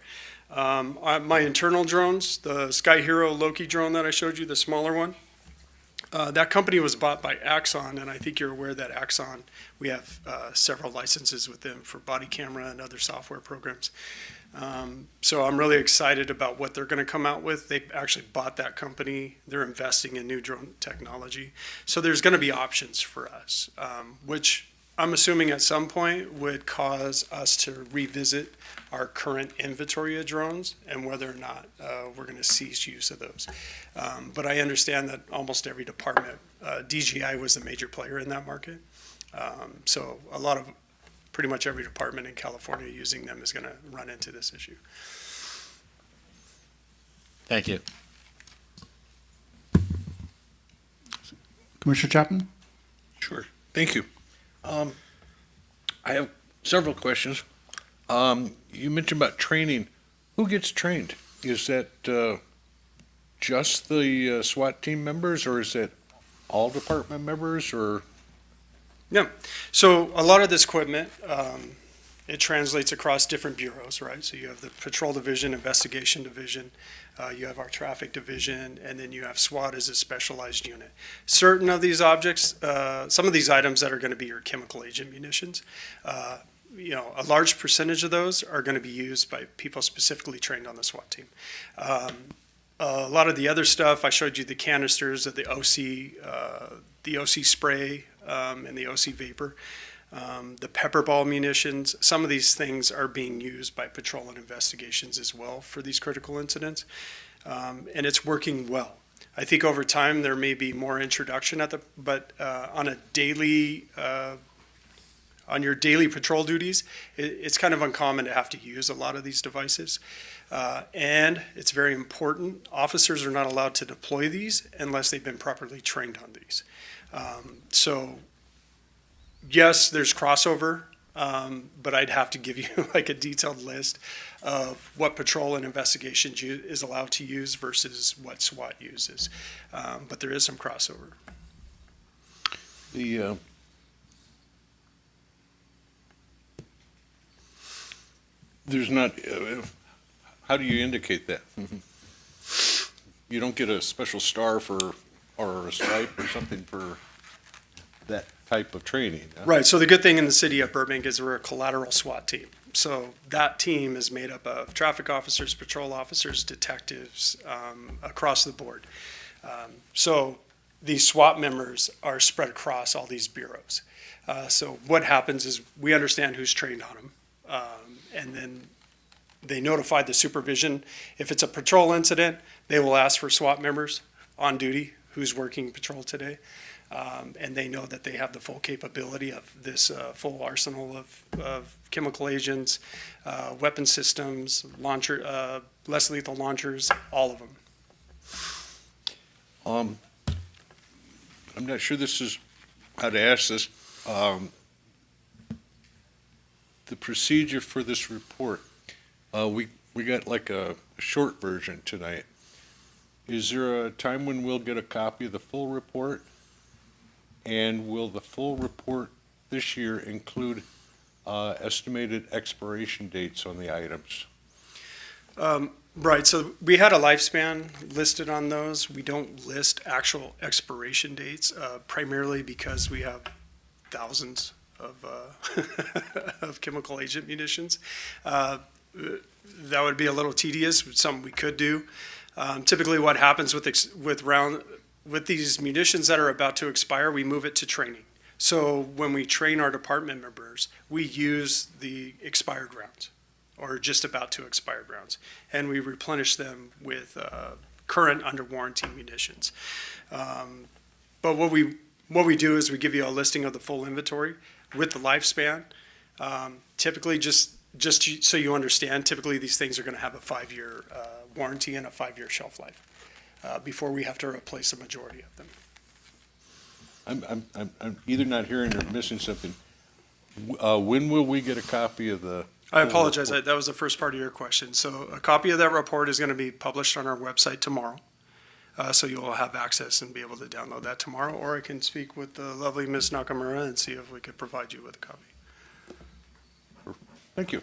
My internal drones, the Sky Hero Loki drone that I showed you, the smaller one, that company was bought by Axon, and I think you're aware that Axon, we have several licenses with them for body camera and other software programs. So I'm really excited about what they're going to come out with. They actually bought that company. They're investing in new drone technology. So there's going to be options for us, which I'm assuming at some point would cause us to revisit our current inventory of drones and whether or not we're going to cease use of those. But I understand that almost every department, DJI was a major player in that market. So pretty much every department in California using them is going to run into this issue. Thank you. Commissioner Chapman? Sure. Thank you. I have several questions. You mentioned about training. Who gets trained? Is that just the SWAT team members, or is it all department members, or? Yeah. So a lot of this equipment, it translates across different bureaus, right? So you have the Patrol Division, Investigation Division, you have our Traffic Division, and then you have SWAT as a specialized unit. Certain of these objects, some of these items that are going to be your chemical agent munitions, a large percentage of those are going to be used by people specifically trained on the SWAT team. A lot of the other stuff, I showed you the canisters of the OC spray and the OC vapor, the Pepperball munitions. Some of these things are being used by patrol and investigations as well for these critical incidents, and it's working well. I think over time there may be more introduction but on a daily on your daily patrol duties, it's kind of uncommon to have to use a lot of these devices. And it's very important, officers are not allowed to deploy these unless they've been properly trained on these. So, yes, there's crossover, but I'd have to give you like a detailed list of what patrol and investigation is allowed to use versus what SWAT uses. But there is some crossover. There's not, how do you indicate that? You don't get a special star for, or a stripe or something for that type of training? Huh? Right, so the good thing in the city of Burbank is we're a collateral SWAT team. So that team is made up of traffic officers, patrol officers, detectives, across the board. So these SWAT members are spread across all these bureaus. So what happens is we understand who's trained on them, and then they notify the supervision. If it's a patrol incident, they will ask for SWAT members on duty who's working patrol today. And they know that they have the full capability of this full arsenal of chemical agents, weapon systems, launcher, less lethal launchers, all of them. I'm not sure this is how to ask this. The procedure for this report, we got like a short version tonight. Is there a time when we'll get a copy of the full report? And will the full report this year include estimated expiration dates on the items? Right, so we had a lifespan listed on those. We don't list actual expiration dates, primarily because we have thousands of, of chemical agent munitions. That would be a little tedious, but something we could do. Typically what happens with these munitions that are about to expire, we move it to training. So when we train our department members, we use the expired rounds or just about to expired rounds, and we replenish them with current under warranty munitions. But what we do is we give you a listing of the full inventory with the lifespan. Typically, just so you understand, typically these things are going to have a 5-year warranty and a 5-year shelf life. Before we have to replace a majority of them. I'm either not hearing or missing something. When will we get a copy of the? I apologize, that was the first part of your question. So a copy of that report is going to be published on our website tomorrow. So you'll have access and be able to download that tomorrow, or I can speak with the lovely Ms. Nakamura and see if we could provide you with a copy. Thank you.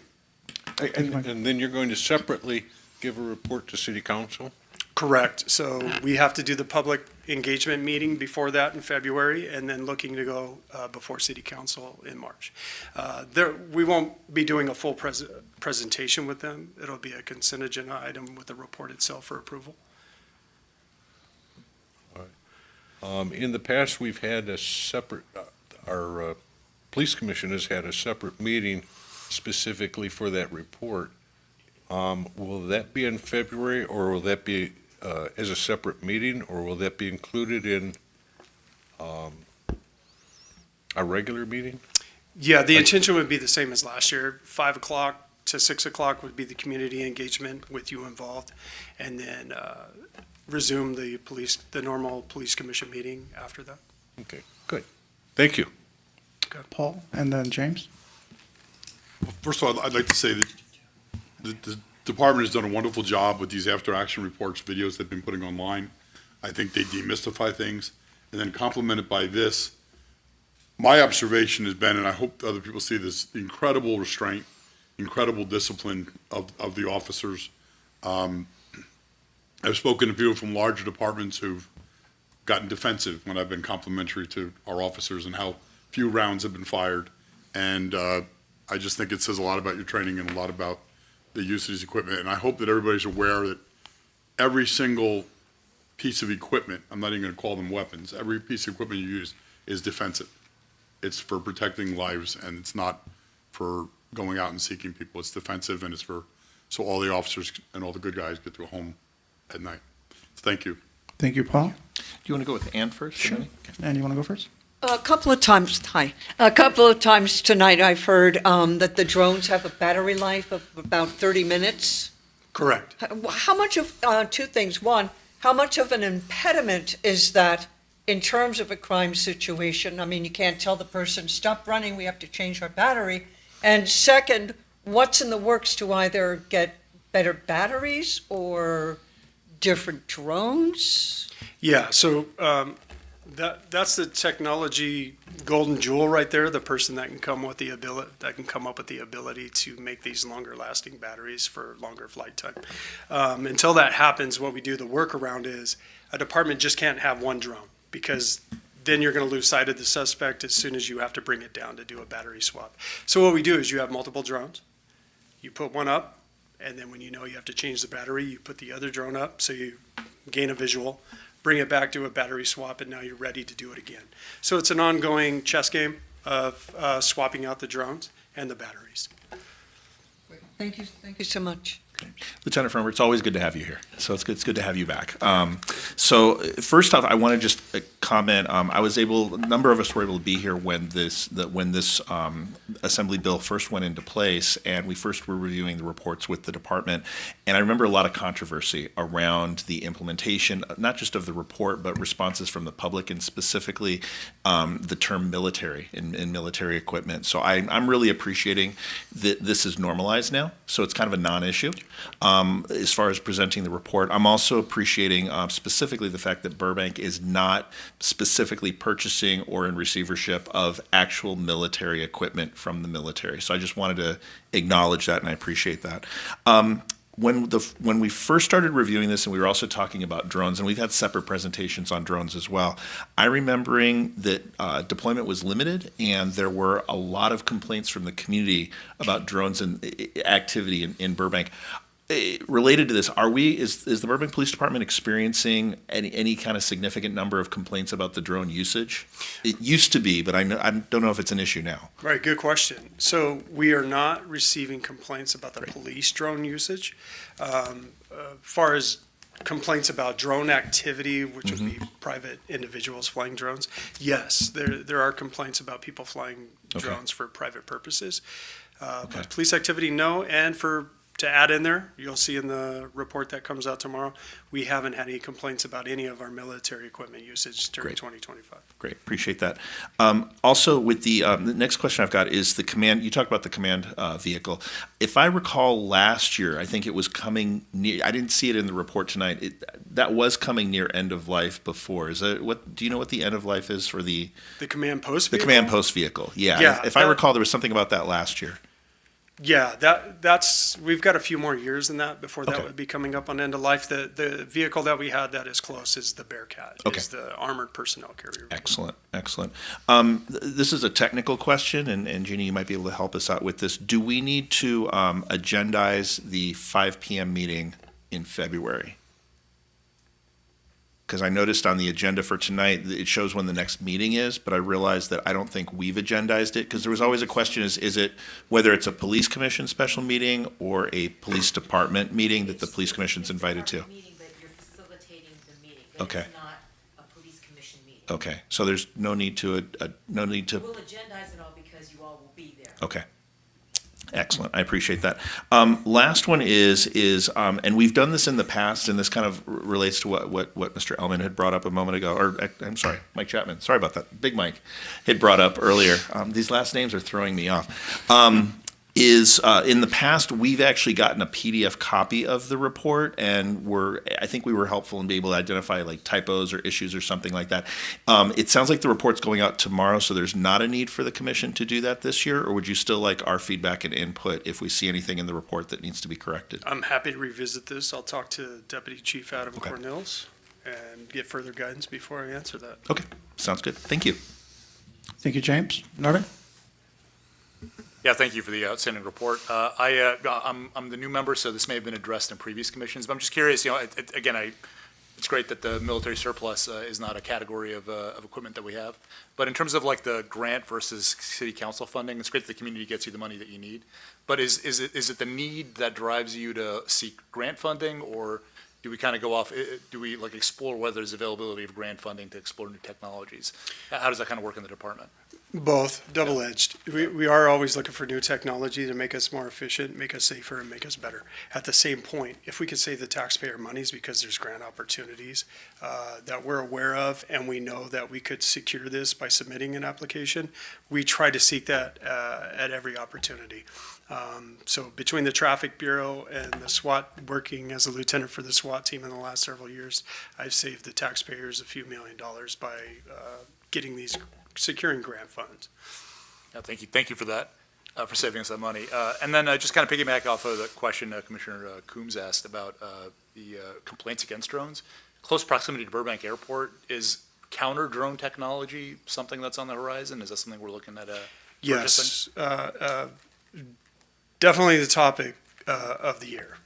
And then you're going to separately give a report to City Council? Correct. So we have to do the public engagement meeting before that in February, and then looking to go before City Council in March. We won't be doing a full presentation with them. It'll be a consent agenda item with the report itself for approval. All right. In the past, we've had a separate, our police commission has had a separate meeting specifically for that report. Will that be in February, or will that be as a separate meeting, or will that be included in a regular meeting? Yeah, the intention would be the same as last year. 5 o'clock to 6 o'clock would be the community engagement with you involved, and then resume the normal police commission meeting after that. Okay, good. Thank you. Paul, and then James. Well, first of all, I'd like to say that the department has done a wonderful job with these after-action reports, videos they've been putting online. I think they demystify things, and then complemented by this. My observation has been, and I hope other people see this, the incredible restraint, incredible discipline of the officers. I've spoken to people from larger departments who've gotten defensive when I've been complimentary to our officers and how few rounds have been fired. And I just think it says a lot about your training and a lot about the use of these equipment. And I hope that everybody's aware that every single piece of equipment, I'm not even going to call them weapons, every piece of equipment you use is defensive. It's for protecting lives, and it's not for going out and seeking people. It's defensive, and it's for so all the officers and all the good guys get to go home at night. So thank you. Thank you, Paul. Do you want to go with Ann first? Sure. Ann, you want to go first? A couple of times, a couple of times tonight I've heard that the drones have a battery life of about 30 minutes. Correct. How much of, two things. One, how much of an impediment is that in terms of a crime situation? I mean, you can't tell the person, stop running, we have to change our battery. And second, what's in the works to either get better batteries or different drones? Yeah, so that's the technology golden jewel right there. The person that can come with the ability, that can come up with the ability to make these longer lasting batteries for longer flight time. Until that happens, what we do, the workaround is a department just can't have one drone, because then you're going to lose sight of the suspect as soon as you have to bring it down to do a battery swap. So what we do is you have multiple drones. You put one up, and then when you know you have to change the battery, you put the other drone up so you gain a visual, bring it back to a battery swap, and now you're ready to do it again. So it's an ongoing chess game of swapping out the drones and the batteries. Thank you so much. Lieutenant Firmer, it's always good to have you here. So it's good to have you back. So first off, I want to just comment. A number of us were able to be here when this Assembly bill first went into place, and we first were reviewing the reports with the department. And I remember a lot of controversy around the implementation, not just of the report, but responses from the public, and specifically the term military and military equipment. So I'm really appreciating that this is normalized now. So it's kind of a non-issue. As far as presenting the report, I'm also appreciating specifically the fact that Burbank is not specifically purchasing or in receivership of actual military equipment from the military. So I just wanted to acknowledge that, and I appreciate that. When we first started reviewing this, and we were also talking about drones, and we've had separate presentations on drones as well, I remembering that deployment was limited, and there were a lot of complaints from the community about drones and activity in Burbank. Related to this, is the Burbank Police Department experiencing any kind of significant number of complaints about the drone usage? It used to be, but I don't know if it's an issue now. Right, good question. So we are not receiving complaints about the police drone usage. Far as complaints about drone activity, which would be private individuals flying drones, yes, there are complaints about people flying drones for private purposes. But police activity, no. And to add in there, you'll see in the report that comes out tomorrow, we haven't had any complaints about any of our military equipment usage during 2025. Great, appreciate that. Also, with the next question I've got is the command. You talked about the command vehicle. If I recall, last year, I think it was coming near. I didn't see it in the report tonight. That was coming near end of life before. Is that what? Do you know what the end of life is for the command post vehicle? The command post vehicle. Yeah. If I recall, there was something about that last year. Yeah, that's we've got a few more years than that before that would be coming up on end of life. The vehicle that we had that is close is the Bearcat, is the armored personnel carrier. Excellent. This is a technical question, and Jeannie, you might be able to help us out with this. Do we need to agendize the 5 p.m. meeting in February? Because I noticed on the agenda for tonight, it shows when the next meeting is, but I realized that I don't think we've agendized it, because there was always a question, is it whether it's a police commission special meeting or a police department meeting that the police commission's invited to? Meeting, but you're facilitating the meeting. Okay. It's not a police commission meeting. Okay, so there's no need to. We'll agendize it all because you all will be there. Okay. Excellent. I appreciate that. Last one is, and we've done this in the past, and this kind of relates to what Mr. Ellman had brought up a moment ago, or I'm sorry, Mike Chapman. Sorry about that. Big Mike had brought up earlier. These last names are throwing me off. In the past, we've actually gotten a PDF copy of the report, and I think we were helpful in being able to identify like typos or issues or something like that. It sounds like the report's going out tomorrow, so there's not a need for the commission to do that this year, or would you still like our feedback and input if we see anything in the report that needs to be corrected? I'm happy to revisit this. I'll talk to Deputy Chief Adam Cornels and get further guidance before I answer that. Okay, sounds good. Thank you. Thank you, James. Norman? Yeah, thank you for the outstanding report. I'm the new member, so this may have been addressed in previous commissions, but I'm just curious, it's great that the military surplus is not a category of equipment that we have. But in terms of like the grant versus city council funding, it's great that the community gets you the money that you need. But is it the need that drives you to seek grant funding, or do we kind of go off, do we like explore whether there's availability of grant funding to explore new technologies? How does that kind of work in the department? Both, double-edged. We are always looking for new technology to make us more efficient, make us safer, and make us better. At the same point, if we could save the taxpayer monies because there's grant opportunities that we're aware of, and we know that we could secure this by submitting an application, we try to seek that at every opportunity. So between the Traffic Bureau and the SWAT, working as a lieutenant for the SWAT team in the last several years, I've saved the taxpayers a few $1 million by getting these securing grant funds. Yeah, thank you for that, for saving us that money. And then just kind of piggyback off of the question Commissioner Coombs asked about the complaints against drones. Close proximity to Burbank Airport, is counter drone technology something that's on the horizon? Is that something we're looking at purchasing? Yes, definitely the topic of the year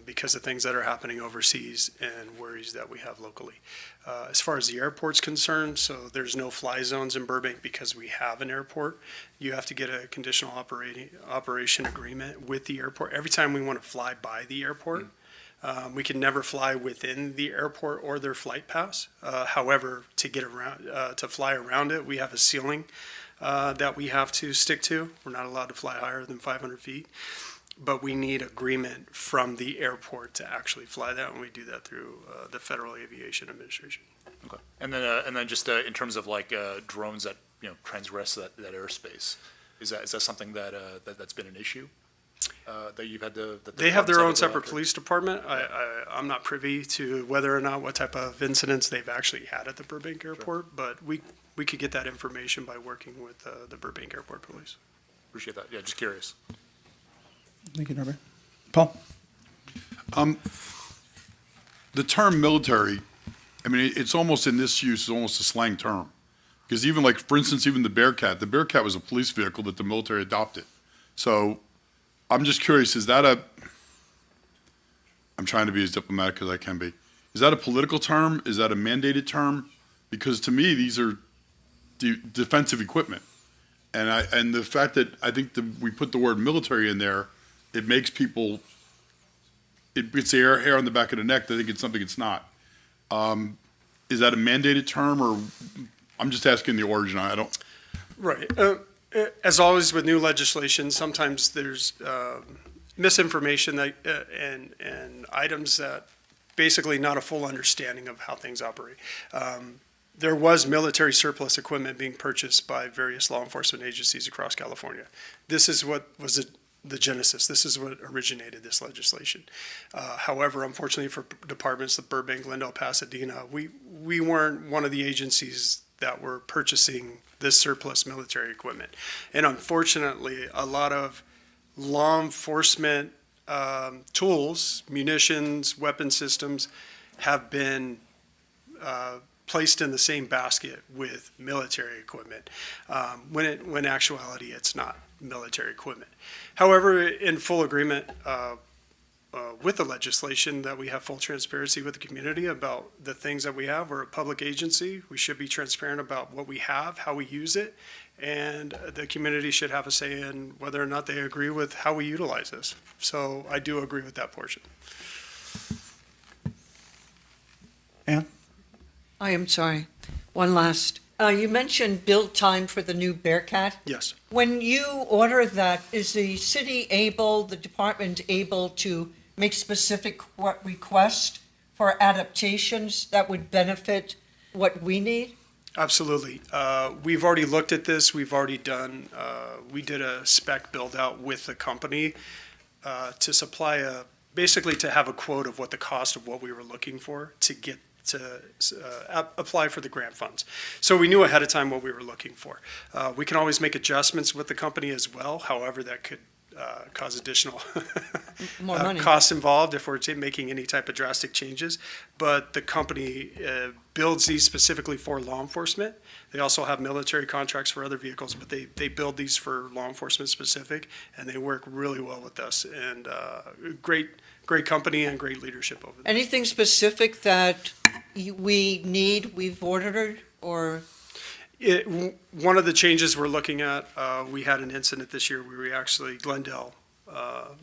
because of things that are happening overseas and worries that we have locally. As far as the airport's concerned, so there's no fly zones in Burbank because we have an airport. You have to get a conditional operation agreement with the airport. Every time we want to fly by the airport, we can never fly within the airport or their flight pass. However, to get around, to fly around it, we have a ceiling that we have to stick to. We're not allowed to fly higher than 500 feet. But we need agreement from the airport to actually fly that, and we do that through the Federal Aviation Administration. Okay. And then just in terms of like drones that transgress that airspace, is that something that's been an issue that you've had to? They have their own separate police department. I'm not privy to whether or not what type of incidents they've actually had at the Burbank Airport, but we could get that information by working with the Burbank Airport Police. Appreciate that. Yeah, just curious. Thank you, Norbert. Paul? The term military, I mean, it's almost in this use, is almost a slang term. Because even like, for instance, even the Bearcat was a police vehicle that the military adopted. So I'm just curious, is that I'm trying to be as diplomatic as I can be. Is that a political term? Is that a mandated term? Because to me, these are defensive equipment. And the fact that I think we put the word military in there, it makes people, it gets the hair on the back of the neck. They think it's something it's not. Is that a mandated term, or I'm just asking the origin? I don't. Right. As always with new legislation, sometimes there's misinformation that, and items that basically not a full understanding of how things operate. There was military surplus equipment being purchased by various law enforcement agencies across California. This is what was the genesis. This is what originated this legislation. However, unfortunately for departments like Burbank, Glendale, Pasadena, we weren't one of the agencies that were purchasing this surplus military equipment. And unfortunately, a lot of law enforcement tools, munitions, weapon systems have been placed in the same basket with military equipment, when in actuality it's not military equipment. However, in full agreement with the legislation, that we have full transparency with the community about the things that we have. We're a public agency. We should be transparent about what we have, how we use it, and the community should have a say in whether or not they agree with how we utilize this. So I do agree with that portion. Ann? I am sorry. One last. You mentioned build time for the new Bearcat. Yes. When you order that, is the city able, the department able to make specific requests for adaptations that would benefit what we need? Absolutely. We've already looked at this. We've already done, we did a spec build out with the company to supply basically to have a quote of what the cost of what we were looking for to get to apply for the grant funds. So we knew ahead of time what we were looking for. We can always make adjustments with the company as well. However, that could cause additional More money. costs involved if we're making any type of drastic changes. But the company builds these specifically for law enforcement. They also have military contracts for other vehicles, but they build these for law enforcement specific, and they work really well with us. And great company and great leadership over there. Anything specific that we need, we've ordered, or? One of the changes we're looking at, we had an incident this year where we actually, Glendale,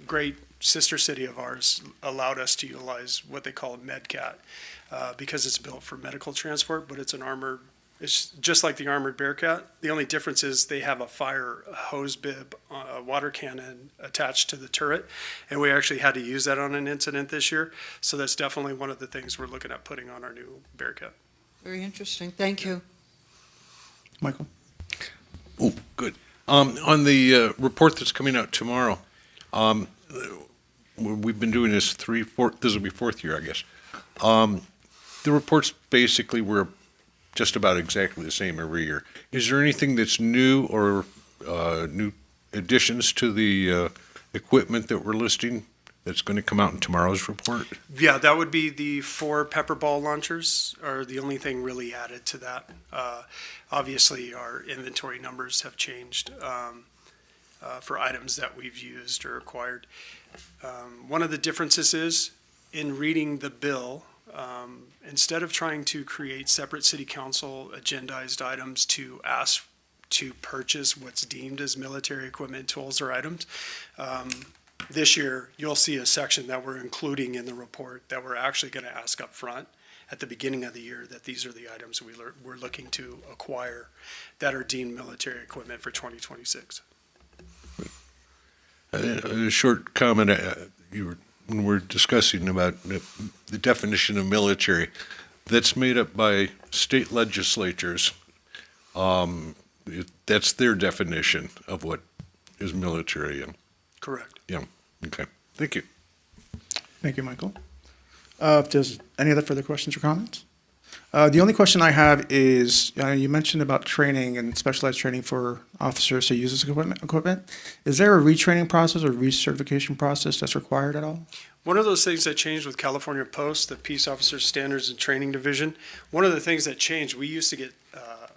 great sister city of ours allowed us to utilize what they call a MedCat because it's built for medical transport, but it's an armored. It's just like the armored Bearcat. The only difference is they have a fire hose bib, a water cannon attached to the turret, and we actually had to use that on an incident this year. So that's definitely one of the things we're looking at putting on our new Bearcat. Very interesting. Thank you. Michael? Oh, good. On the report that's coming out tomorrow, we've been doing this this will be fourth year, I guess. The reports basically were just about exactly the same every year. Is there anything that's new or new additions to the equipment that we're listing that's going to come out in tomorrow's report? Yeah, that would be the 4 pepper ball launchers are the only thing really added to that. Obviously, our inventory numbers have changed for items that we've used or acquired. One of the differences is in reading the bill, instead of trying to create separate city council agendized items to ask to purchase what's deemed as military equipment, tools, or items, this year you'll see a section that we're including in the report that we're actually going to ask up front at the beginning of the year that these are the items we're looking to acquire that are deemed military equipment for 2026. A short comment, when we're discussing about the definition of military, that's made up by state legislatures. That's their definition of what is military. Correct. Yeah, okay. Thank you. Thank you, Michael. If there's any other further questions or comments? The only question I have is, you mentioned about training and specialized training for officers to use this equipment. Is there a retraining process or recertification process that's required at all? One of those things that changed with California Post, the Peace Officers Standards and Training Division, one of the things that changed, we used to get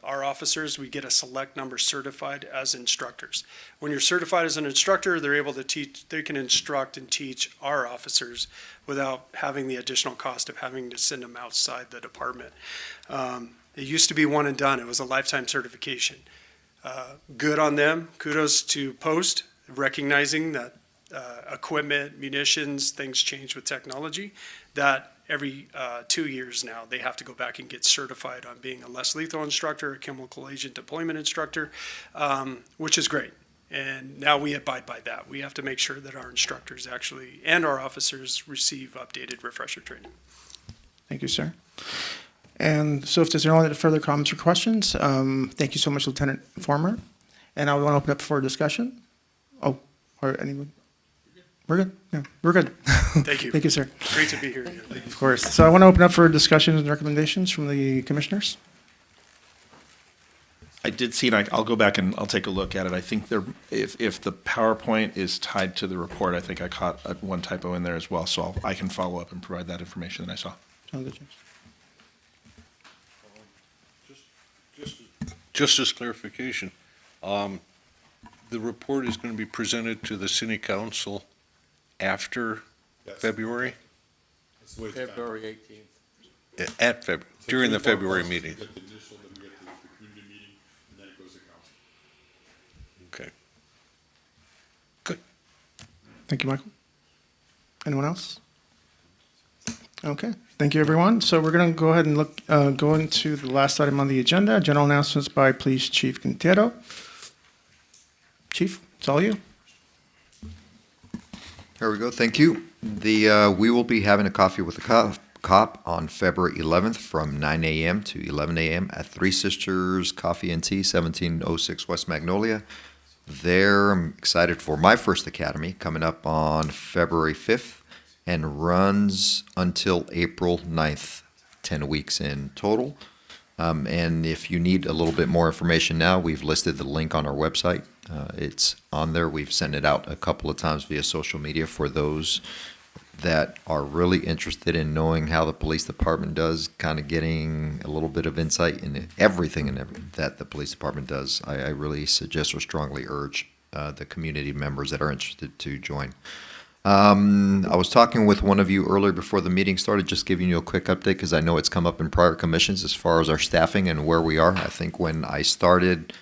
our officers, we get a select number certified as instructors. When you're certified as an instructor, they're able to teach, they can instruct and teach our officers without having the additional cost of having to send them outside the department. It used to be one and done. It was a lifetime certification. Good on them. Kudos to Post, recognizing that equipment, munitions, things change with technology, that every 2 years now, they have to go back and get certified on being a less lethal instructor, a chemical agent deployment instructor, which is great. And now we abide by that. We have to make sure that our instructors actually, and our officers, receive updated refresher training. Thank you, sir. And so if there's no other further comments or questions, thank you so much, Lieutenant Former. And I want to open up for discussion. Oh, or anyone? We're good? Yeah, we're good. Thank you. Thank you, sir. Great to be here. Of course. So I want to open up for discussions and recommendations from the commissioners. I did see, and I'll go back and I'll take a look at it. I think there, if the PowerPoint is tied to the report, I think I caught one typo in there as well. So I can follow up and provide that information that I saw. Sounds good, James. Just as clarification, the report is going to be presented to the city council after February? February 18th. During the February meeting. Get the initial, then we get the community meeting, and then it goes to council. Okay. Good. Thank you, Michael. Anyone else? Okay, thank you, everyone. So we're going to go ahead and go into the last item on the agenda, general announcements by Police Chief Quintero. Chief, it's all you. Here we go. Thank you. We will be having a coffee with the cop on February 11th from 9 a.m. to 11 a.m. at Three Sisters Coffee and Tea, 1706 West Magnolia. There, I'm excited for my first academy coming up on February 5th and runs until April 9th, 10 weeks in total. And if you need a little bit more information now, we've listed the link on our website. It's on there. We've sent it out a couple of times via social media for those that are really interested in knowing how the police department does, kind of getting a little bit of insight in everything that the police department does. I really suggest or strongly urge the community members that are interested to join. I was talking with one of you earlier before the meeting started, just giving you a quick update because I know it's come up in prior commissions as far as our staffing and where we are. I think when I started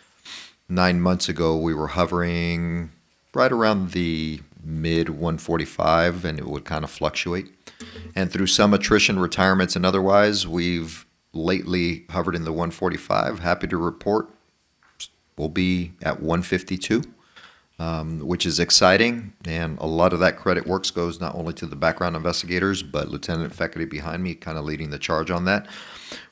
9 months ago, we were hovering right around the mid 145, and it would kind of fluctuate. And through some attrition, retirements, and otherwise, we've lately hovered in the 145. Happy to report we'll be at 152, which is exciting. And a lot of that credit works goes not only to the background investigators, but Lieutenant Feckery behind me kind of leading the charge on that.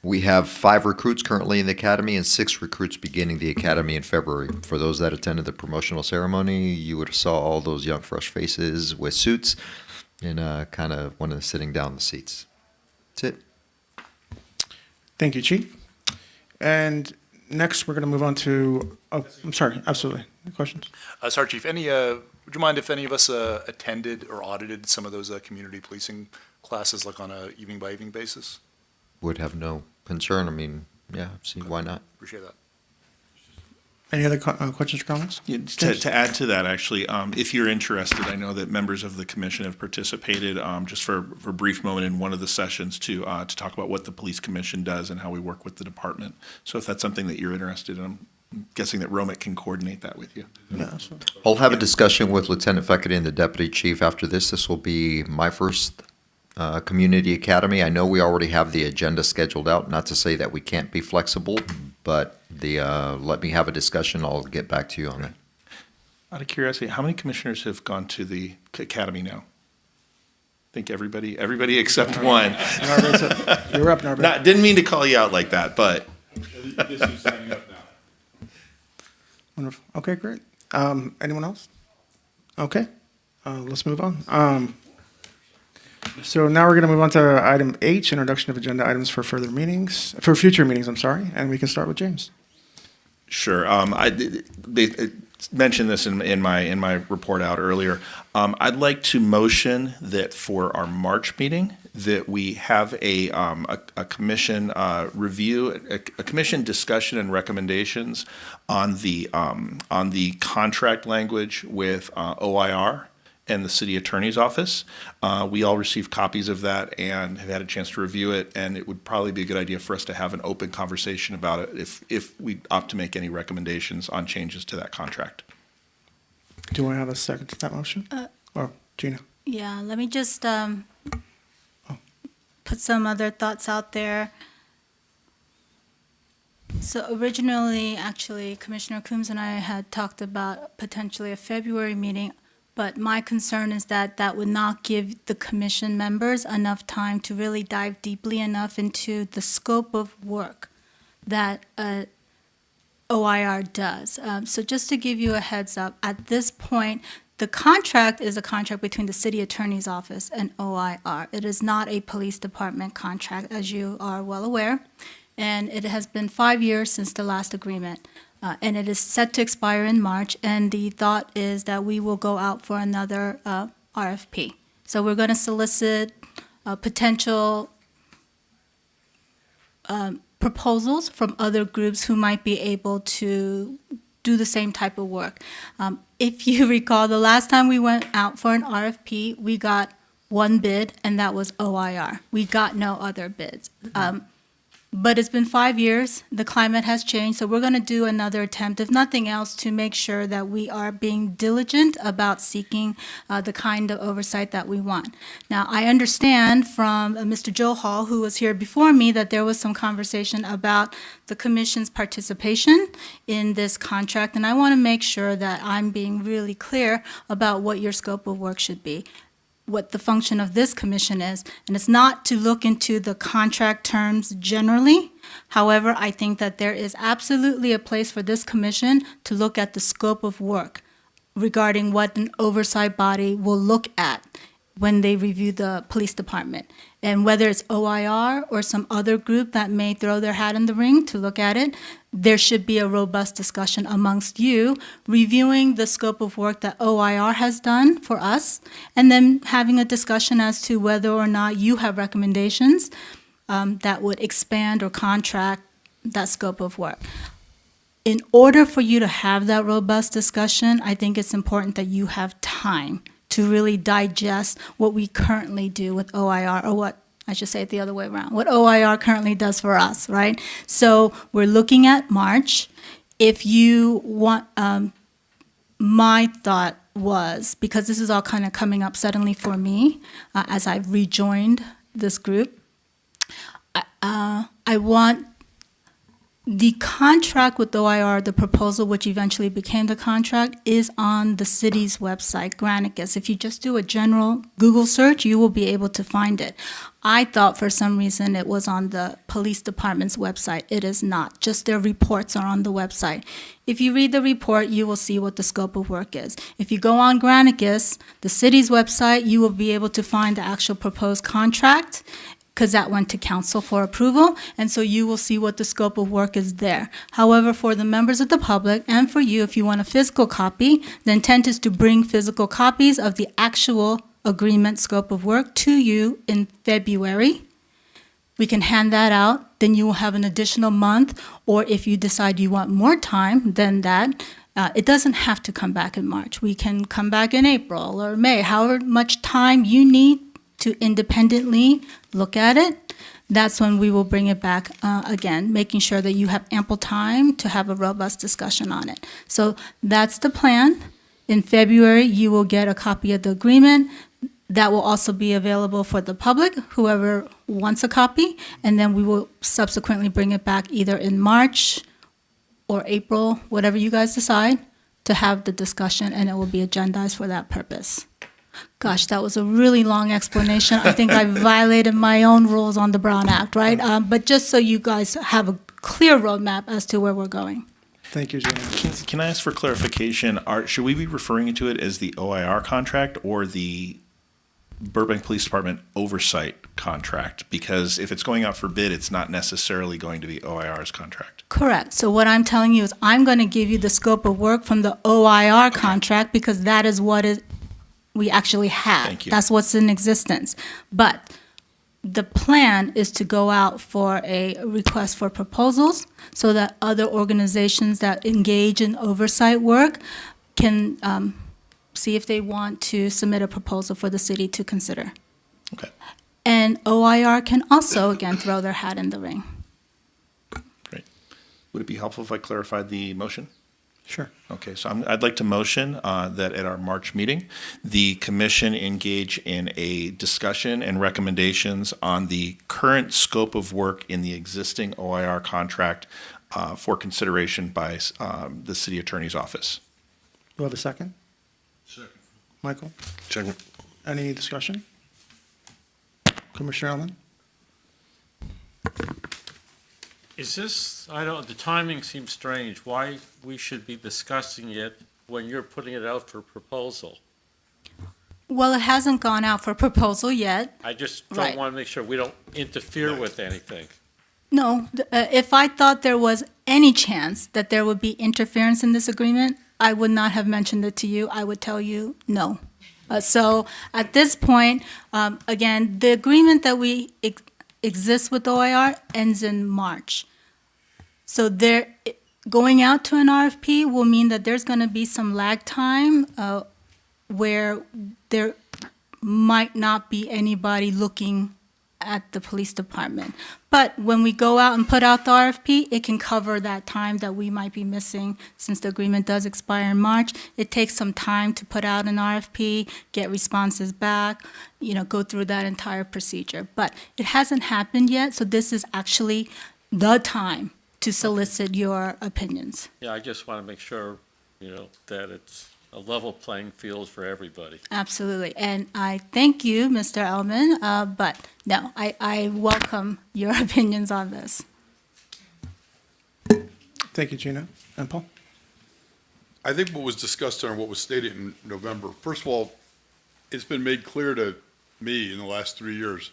We have 5 recruits currently in the academy and 6 recruits beginning the academy in February. For those that attended the promotional ceremony, you would have saw all those young, fresh faces with suits and kind of one of the sitting down in the seats. That's it. Thank you, Chief. And next, we're going to move on to, oh, I'm sorry, absolutely. Questions? Sorry, Chief, would you mind if any of us attended or audited some of those community policing classes, like on a evening-by-evening basis? Would have no concern. I mean, yeah, see, why not? Appreciate that. Any other questions or comments? Yeah, to add to that, actually, if you're interested, I know that members of the commission have participated just for a brief moment in one of the sessions to talk about what the police commission does and how we work with the department. So if that's something that you're interested in, I'm guessing that Romick can coordinate that with you. Yeah, I'll have a discussion with Lieutenant Feckery and the deputy chief after this. This will be my first community academy. I know we already have the agenda scheduled out, not to say that we can't be flexible, but let me have a discussion. I'll get back to you on that. Out of curiosity, how many commissioners have gone to the academy now? I think everybody except one. You're up, Norbert. Didn't mean to call you out like that, but. Wonderful. Okay, great. Anyone else? Okay, let's move on. So now we're going to move on to item H, introduction of agenda items for future meetings, I'm sorry, and we can start with James. Sure. They mentioned this in my report out earlier. I'd like to motion that for our March meeting that we have a commission review, a commission discussion and recommendations on the contract language with OIR and the city attorney's office. We all received copies of that and have had a chance to review it, and it would probably be a good idea for us to have an open conversation about it if we opt to make any recommendations on changes to that contract. Do I have a second to that motion? Or Gina? Yeah, let me just put some other thoughts out there. So originally, actually, Commissioner Coombs and I had talked about potentially a February meeting, but my concern is that that would not give the commission members enough time to really dive deeply enough into the scope of work that OIR does. So just to give you a heads up, at this point, the contract is a contract between the city attorney's office and OIR. It is not a police department contract, as you are well aware, and it has been 5 years since the last agreement. And it is set to expire in March, and the thought is that we will go out for another RFP. So we're going to solicit potential proposals from other groups who might be able to do the same type of work. If you recall, the last time we went out for an RFP, we got one bid, and that was OIR. We got no other bids. But it's been 5 years, the climate has changed, so we're going to do another attempt, if nothing else, to make sure that we are being diligent about seeking the kind of oversight that we want. Now, I understand from Mr. Joe Hall, who was here before me, that there was some conversation about the commission's participation in this contract, and I want to make sure that I'm being really clear about what your scope of work should be, what the function of this commission is, and it's not to look into the contract terms generally. However, I think that there is absolutely a place for this commission to look at the scope of work regarding what an oversight body will look at when they review the police department. And whether it's OIR or some other group that may throw their hat in the ring to look at it, there should be a robust discussion amongst you, reviewing the scope of work that OIR has done for us, and then having a discussion as to whether or not you have recommendations that would expand or contract that scope of work. In order for you to have that robust discussion, I think it's important that you have time to really digest what we currently do with OIR, or what, I should say it the other way around, what OIR currently does for us, right? So we're looking at March. If you want, my thought was, because this is all kind of coming up suddenly for me as I've rejoined this group, I want the contract with OIR, the proposal which eventually became the contract, is on the city's website, Granicus. If you just do a general Google search, you will be able to find it. I thought for some reason it was on the police department's website. It is not. Just their reports are on the website. If you read the report, you will see what the scope of work is. If you go on Granicus, the city's website, you will be able to find the actual proposed contract, because that went to council for approval, and so you will see what the scope of work is there. However, for the members of the public and for you, if you want a physical copy, the intent is to bring physical copies of the actual agreement scope of work to you in February. We can hand that out, then you will have an additional month, or if you decide you want more time than that, it doesn't have to come back in March. We can come back in April or May, however much time you need to independently look at it. That's when we will bring it back again, making sure that you have ample time to have a robust discussion on it. So that's the plan. In February, you will get a copy of the agreement. That will also be available for the public, whoever wants a copy, and then we will subsequently bring it back either in March or April, whatever you guys decide, to have the discussion, and it will be agendized for that purpose. Gosh, that was a really long explanation. I think I violated my own rules on the Brown Act, right? But just so you guys have a clear roadmap as to where we're going. Thank you, Gina. Can I ask for clarification? Should we be referring to it as the OIR contract or the Burbank Police Department oversight contract? Because if it's going out for bid, it's not necessarily going to be OIR's contract. Correct. So what I'm telling you is I'm going to give you the scope of work from the OIR contract, because that is what we actually have. Thank you. That's what's in existence. But the plan is to go out for a request for proposals so that other organizations that engage in oversight work can see if they want to submit a proposal for the city to consider. Okay. And OIR can also, again, throw their hat in the ring. Great. Would it be helpful if I clarified the motion? Sure. Okay, so I'd like to motion that at our March meeting, the commission engage in a discussion and recommendations on the current scope of work in the existing OIR contract for consideration by the city attorney's office. Do I have a second? Second. Michael? Second. Any discussion? Commissioner Ellman? Is this, the timing seems strange, why we should be discussing it when you're putting it out for proposal? Well, it hasn't gone out for proposal yet. I just Right. don't want to make sure we don't interfere with anything. No, if I thought there was any chance that there would be interference in this agreement, I would not have mentioned it to you. I would tell you no. So at this point, again, the agreement that we exists with OIR ends in March. So going out to an RFP will mean that there's going to be some lag time where there might not be anybody looking at the police department. But when we go out and put out the RFP, it can cover that time that we might be missing since the agreement does expire in March. It takes some time to put out an RFP, get responses back, go through that entire procedure. But it hasn't happened yet, so this is actually the time to solicit your opinions. Yeah, I just want to make sure, that it's a level playing field for everybody. Absolutely. And I thank you, Mr. Ellman, but no, I welcome your opinions on this. Thank you, Gina. And Paul? I think what was discussed there and what was stated in November, first of all, it's been made clear to me in the last 3 years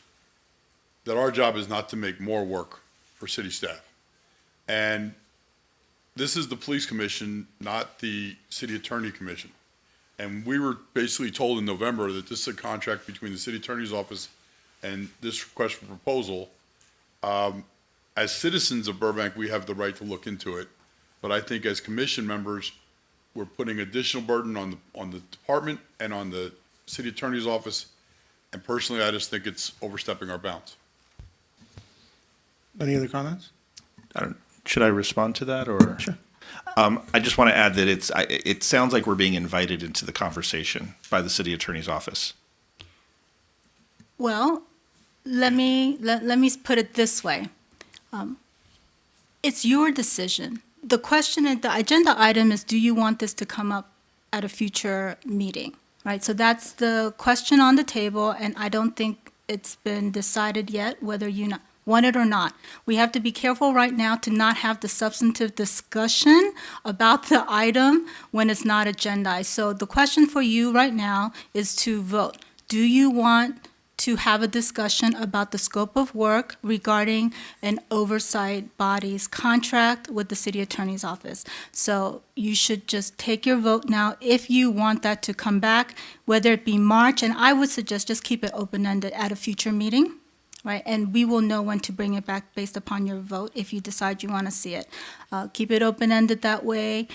that our job is not to make more work for city staff. And this is the police commission, not the city attorney commission. And we were basically told in November that this is a contract between the city attorney's office and this request for proposal. As citizens of Burbank, we have the right to look into it. But I think as commission members, we're putting additional burden on the department and on the city attorney's office. And personally, I just think it's overstepping our bounds. Any other comments? Should I respond to that, or? Sure. I just want to add that it sounds like we're being invited into the conversation by the city attorney's office. Well, let me put it this way. It's your decision. The question, the agenda item is, do you want this to come up at a future meeting, right? So that's the question on the table, and I don't think it's been decided yet whether you want it or not. We have to be careful right now to not have the substantive discussion about the item when it's not agendized. So the question for you right now is to vote. Do you want to have a discussion about the scope of work regarding an oversight body's contract with the city attorney's office? So you should just take your vote now if you want that to come back, whether it be March, and I would suggest just keep it open-ended at a future meeting, right? And we will know when to bring it back based upon your vote if you decide you want to see it. Keep it open-ended that way.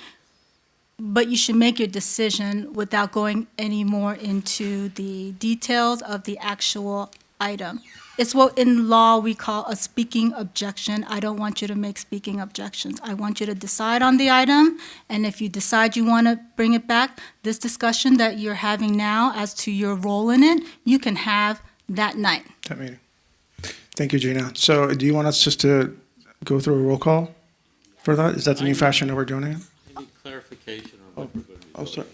But you should make your decision without going any more into the details of the actual item. It's what in law we call a speaking objection. I don't want you to make speaking objections. I want you to decide on the item, and if you decide you want to bring it back, this discussion that you're having now as to your role in it, you can have that night. That meeting. Thank you, Gina. So do you want us just to go through a roll call for that? Is that the new fashion that we're doing it? I need clarification on what we're going to be Oh, sorry.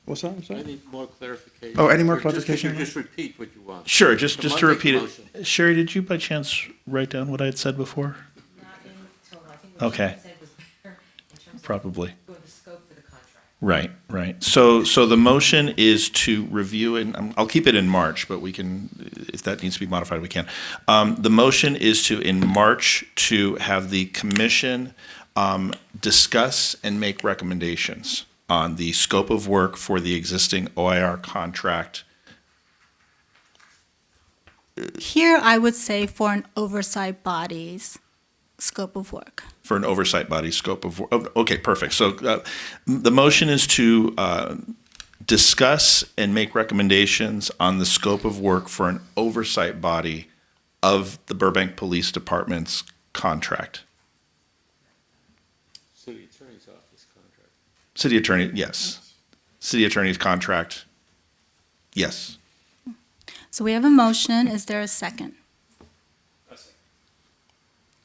What's that? I'm I sorry? need more clarification. Oh, any more Or just- clarification? Just repeat what you want. Sure, just So to I'll repeat make a it. motion. Sherry, did you by chance write down what I had said before? Okay. Probably. Right, right. So the motion is to review, and I'll keep it in March, but we can, if that needs to be modified, we can. The motion is to, in March, to have the commission discuss and make recommendations on the scope of work for the existing OIR contract. Here, I would say for an oversight body's scope of work. For an oversight body scope of, okay, perfect. So the motion is to discuss and make recommendations on the scope of work for an oversight body of the Burbank Police Department's contract. City Attorney's Office contract. City attorney, yes. City attorney's contract, yes. So we have a motion. Is there a second?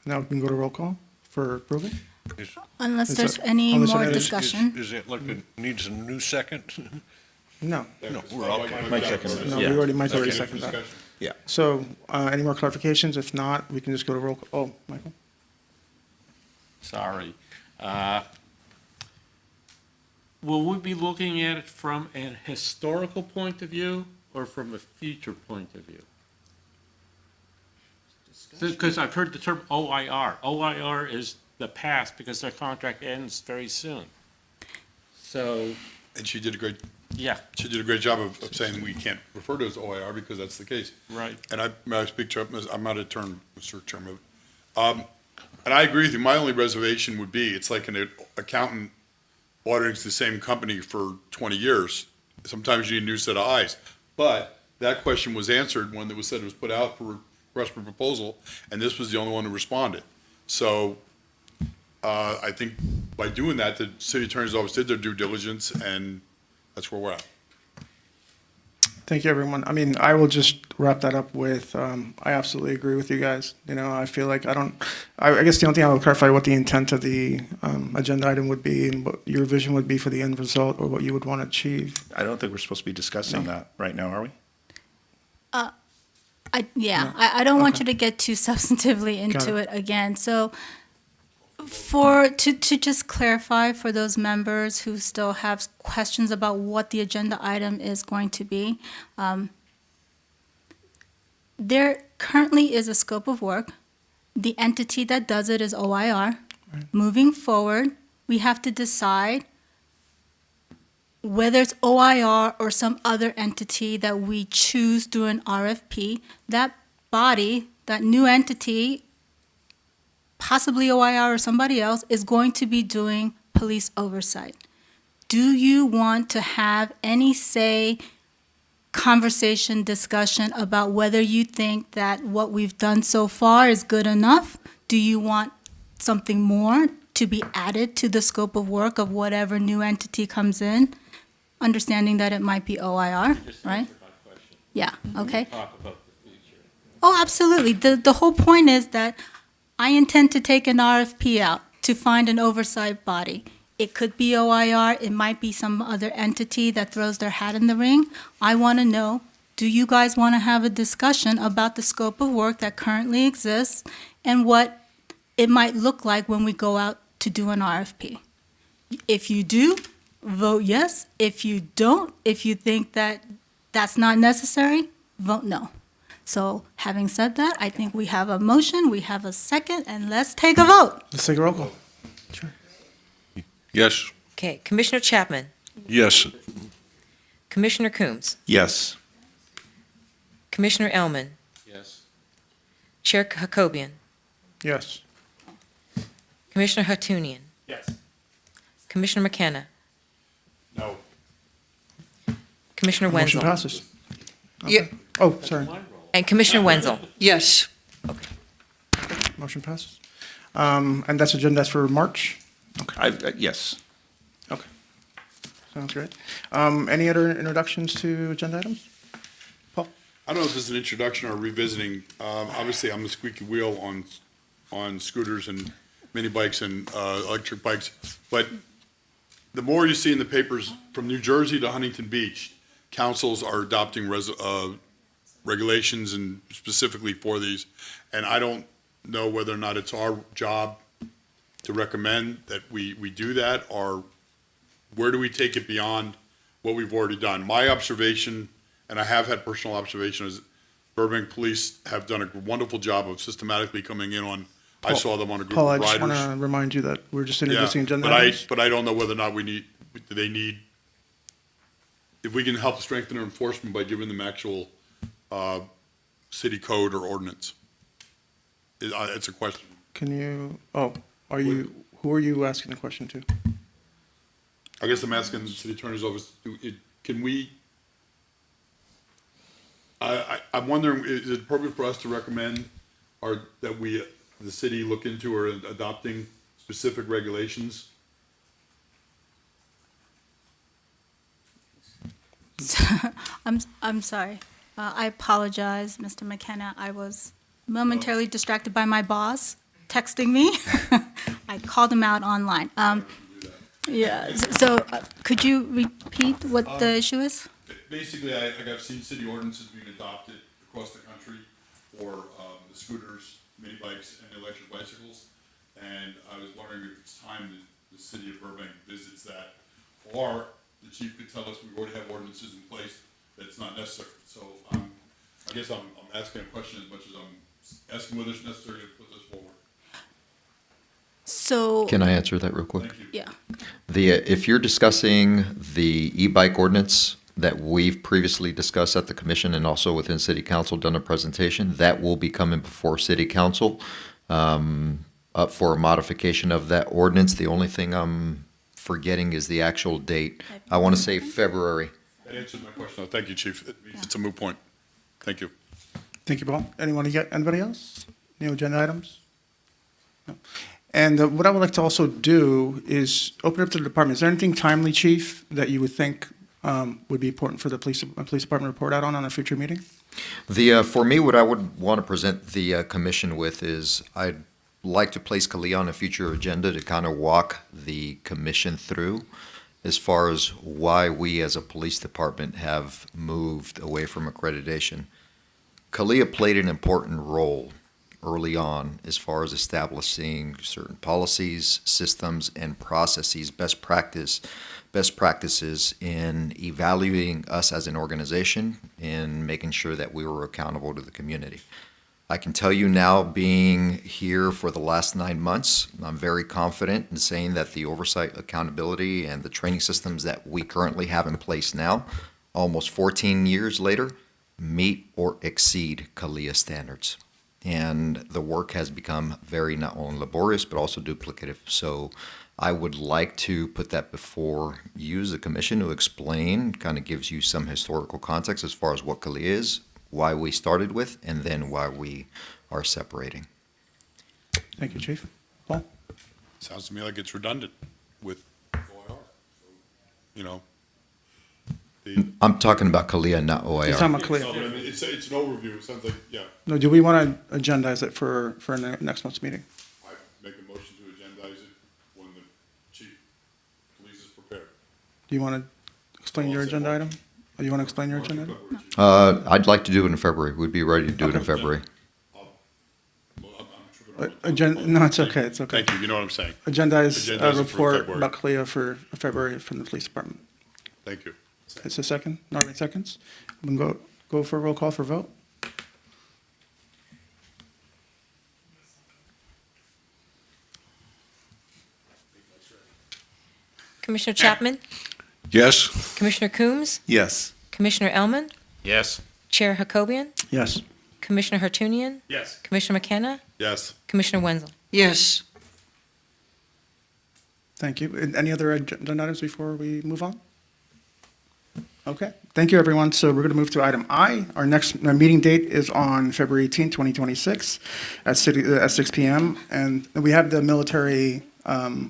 Now we can go to roll call for approving? Unless Is there's that- any unless more it is- discussion. Is it like it needs a new second? No. No, we're all. Mike seconded. No, Yeah. Mike already seconded that. Yeah. So, any more clarifications? If not, we can just go to roll call. Oh, Michael? Sorry. Will we be looking at it from an historical point of view or from a future point of view? Because I've heard the term OIR. OIR is the past because their contract ends very soon. So, And she did a great job of saying we can't refer to it as OIR because that's the case. right. And may I speak to, I'm out of turn, Mr. Chairman. And I agree with you. My only reservation would be, it's like an accountant auditing the same company for 20 years. Sometimes you need a new set of eyes. But that question was answered when it was said it was put out for request for proposal, and this was the only one who responded. So I think by doing that, the city attorney's office did their due diligence, and that's where we're at. Thank you, everyone. I mean, I will just wrap that up with, I absolutely agree with you guys. You know, I feel like I guess the only thing I will clarify what the intent of the agenda item would be and what your vision would be for the end result or what you would want to achieve. I don't think we're supposed to be discussing that right now, are we? I don't want you to get too substantively into it again. So to just clarify for those members who still have questions about what the agenda item is going to be, there currently is a scope of work. The entity that does it is OIR. Right. Moving forward, we have to decide whether it's OIR or some other entity that we choose through an RFP. That body, that new entity, possibly OIR or somebody else, is going to be doing police oversight. Do you want to have any say, conversation, discussion about whether you think that what we've done so far is good enough? Do you want something more to be added to the scope of work of whatever new entity comes in, understanding that it might be OIR, right? Yeah, okay. Talk about the future. Oh, absolutely. The whole point is that I intend to take an RFP out to find an oversight body. It could be OIR, it might be some other entity that throws their hat in the ring. I want to know, do you guys want to have a discussion about the scope of work that currently exists and what it might look like when we go out to do an RFP? If you do, vote yes. If you don't, if you think that that's not necessary, vote no. So having said that, I think we have a motion, we have a second, and let's take a vote. Let's take a roll call. Sure. Yes. Okay, Commissioner Chapman, Yes. Commissioner Coombs, Yes. Commissioner Elman, Yes. Chair Hakobian, Yes. Commissioner Hatunian, Yes. Commissioner McKenna, No. Commissioner Motion Wenzel, passes. Yeah, Oh, sorry. and Commissioner Wenzel. yes. Motion passes. And that's agenda for March? Yes. Okay. Sounds great. Any other introductions to agenda items? Paul? I don't know if this is an introduction or revisiting. Obviously, I'm the squeaky wheel on scooters and mini bikes and electric bikes. But the more you see in the papers, from New Jersey to Huntington Beach, councils are adopting regulations and specifically for these. And I don't know whether or not it's our job to recommend that we do that, or where do we take it beyond what we've already done? My observation, and I have had personal observation, is Burbank Police have done a wonderful job of systematically coming in on, I saw them on a group Paul, I of just riders. want to remind you that we're just introducing Yeah, agenda but items. but I don't know whether or not they need, if we can help strengthen their enforcement by giving them actual city code or ordinance. It's a question. Can you, who are you asking the question to? I guess I'm asking the city attorney's office, can we, I'm wondering, is it appropriate for us to recommend that the city look into or adopting specific regulations? I'm sorry. I apologize, Mr. McKenna. I was momentarily distracted by my boss texting me. I called him out online. Yeah, so could you repeat what the issue is? Basically, I've seen city ordinances being adopted across the country for the scooters, mini bikes, and electric bicycles. And I was wondering if it's time that the city of Burbank visits that, or the chief could tell us we already have ordinances in place that it's not necessary. So I guess I'm asking a question as much as I'm asking whether it's necessary to put this forward. So. Can I answer that real quick? Thank you. Yeah. If you're discussing the e-bike ordinance that we've previously discussed at the commission and also within city council, done a presentation, that will be coming before city council up for a modification of that ordinance. The only thing I'm forgetting is the actual date. I want to say February. That answered my question. Thank you, chief. It's a moot point. Thank you. Thank you, Paul. Anybody else? New agenda items? No. And what I would like to also do is open up to the department. Is there anything timely, Chief, that you would think would be important for the police department to report out on a future meeting? For me, what I would want to present the commission with is I'd like to place Kalia on a future agenda to kind of walk the commission through as far as why we as a police department have moved away from accreditation. Kalia played an important role early on as far as establishing certain policies, systems, and processes, best practices in evaluating us as an organization and making sure that we were accountable to the community. I can tell you now, being here for the last 9 months, I'm very confident in saying that the oversight, accountability, and the training systems that we currently have in place now, almost 14 years later, meet or exceed CALIA standards. And the work has become very not only laborious, but also duplicative. So I would like to put that before you as a commission to explain, kind of gives you some historical context as far as what CALIA is, why we started with, and then why we are separating. Thank you, Chief. Paul? Sounds to me like it's redundant with OIR. You know, I'm talking about Kalia, not He's OIR. talking about Kalia. No, but I mean, it's an overview. It sounds like, yeah, No, do we want to agendize it for next month's meeting? I make a motion to agendize it when the chief of police is prepared. Do you want to explain your agenda item? Or you want to explain your agenda item? I'd like to do it in February. We'd be ready to do it in February. No, it's okay, it's okay. Thank you, you know what I'm saying. Agendize a Agendize it for report February. about Kalia for February from the police department. Thank you. It's a second, Norman seconds. We can go for a roll call for vote. Commissioner Chapman? Yes? Commissioner Coombs? Yes. Commissioner Elman? Yes. Chair Hakobian? Yes. Commissioner Hartunian? Yes. Commissioner McKenna? Yes. Commissioner Wenzel? Yes. Thank you. And any other agenda items before we move on? Okay, thank you, everyone. So we're going to move to item I. Our next meeting date is on February 18, 2026 at 6 p.m. And we have the military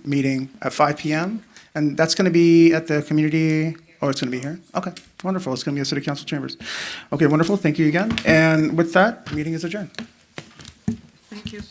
meeting at 5 p.m. And that's going to be at the community, oh, it's going to be here? Okay, wonderful. It's going to be at City Council chambers. Okay, wonderful. Thank you again. And with that, meeting is adjourned. Thank you.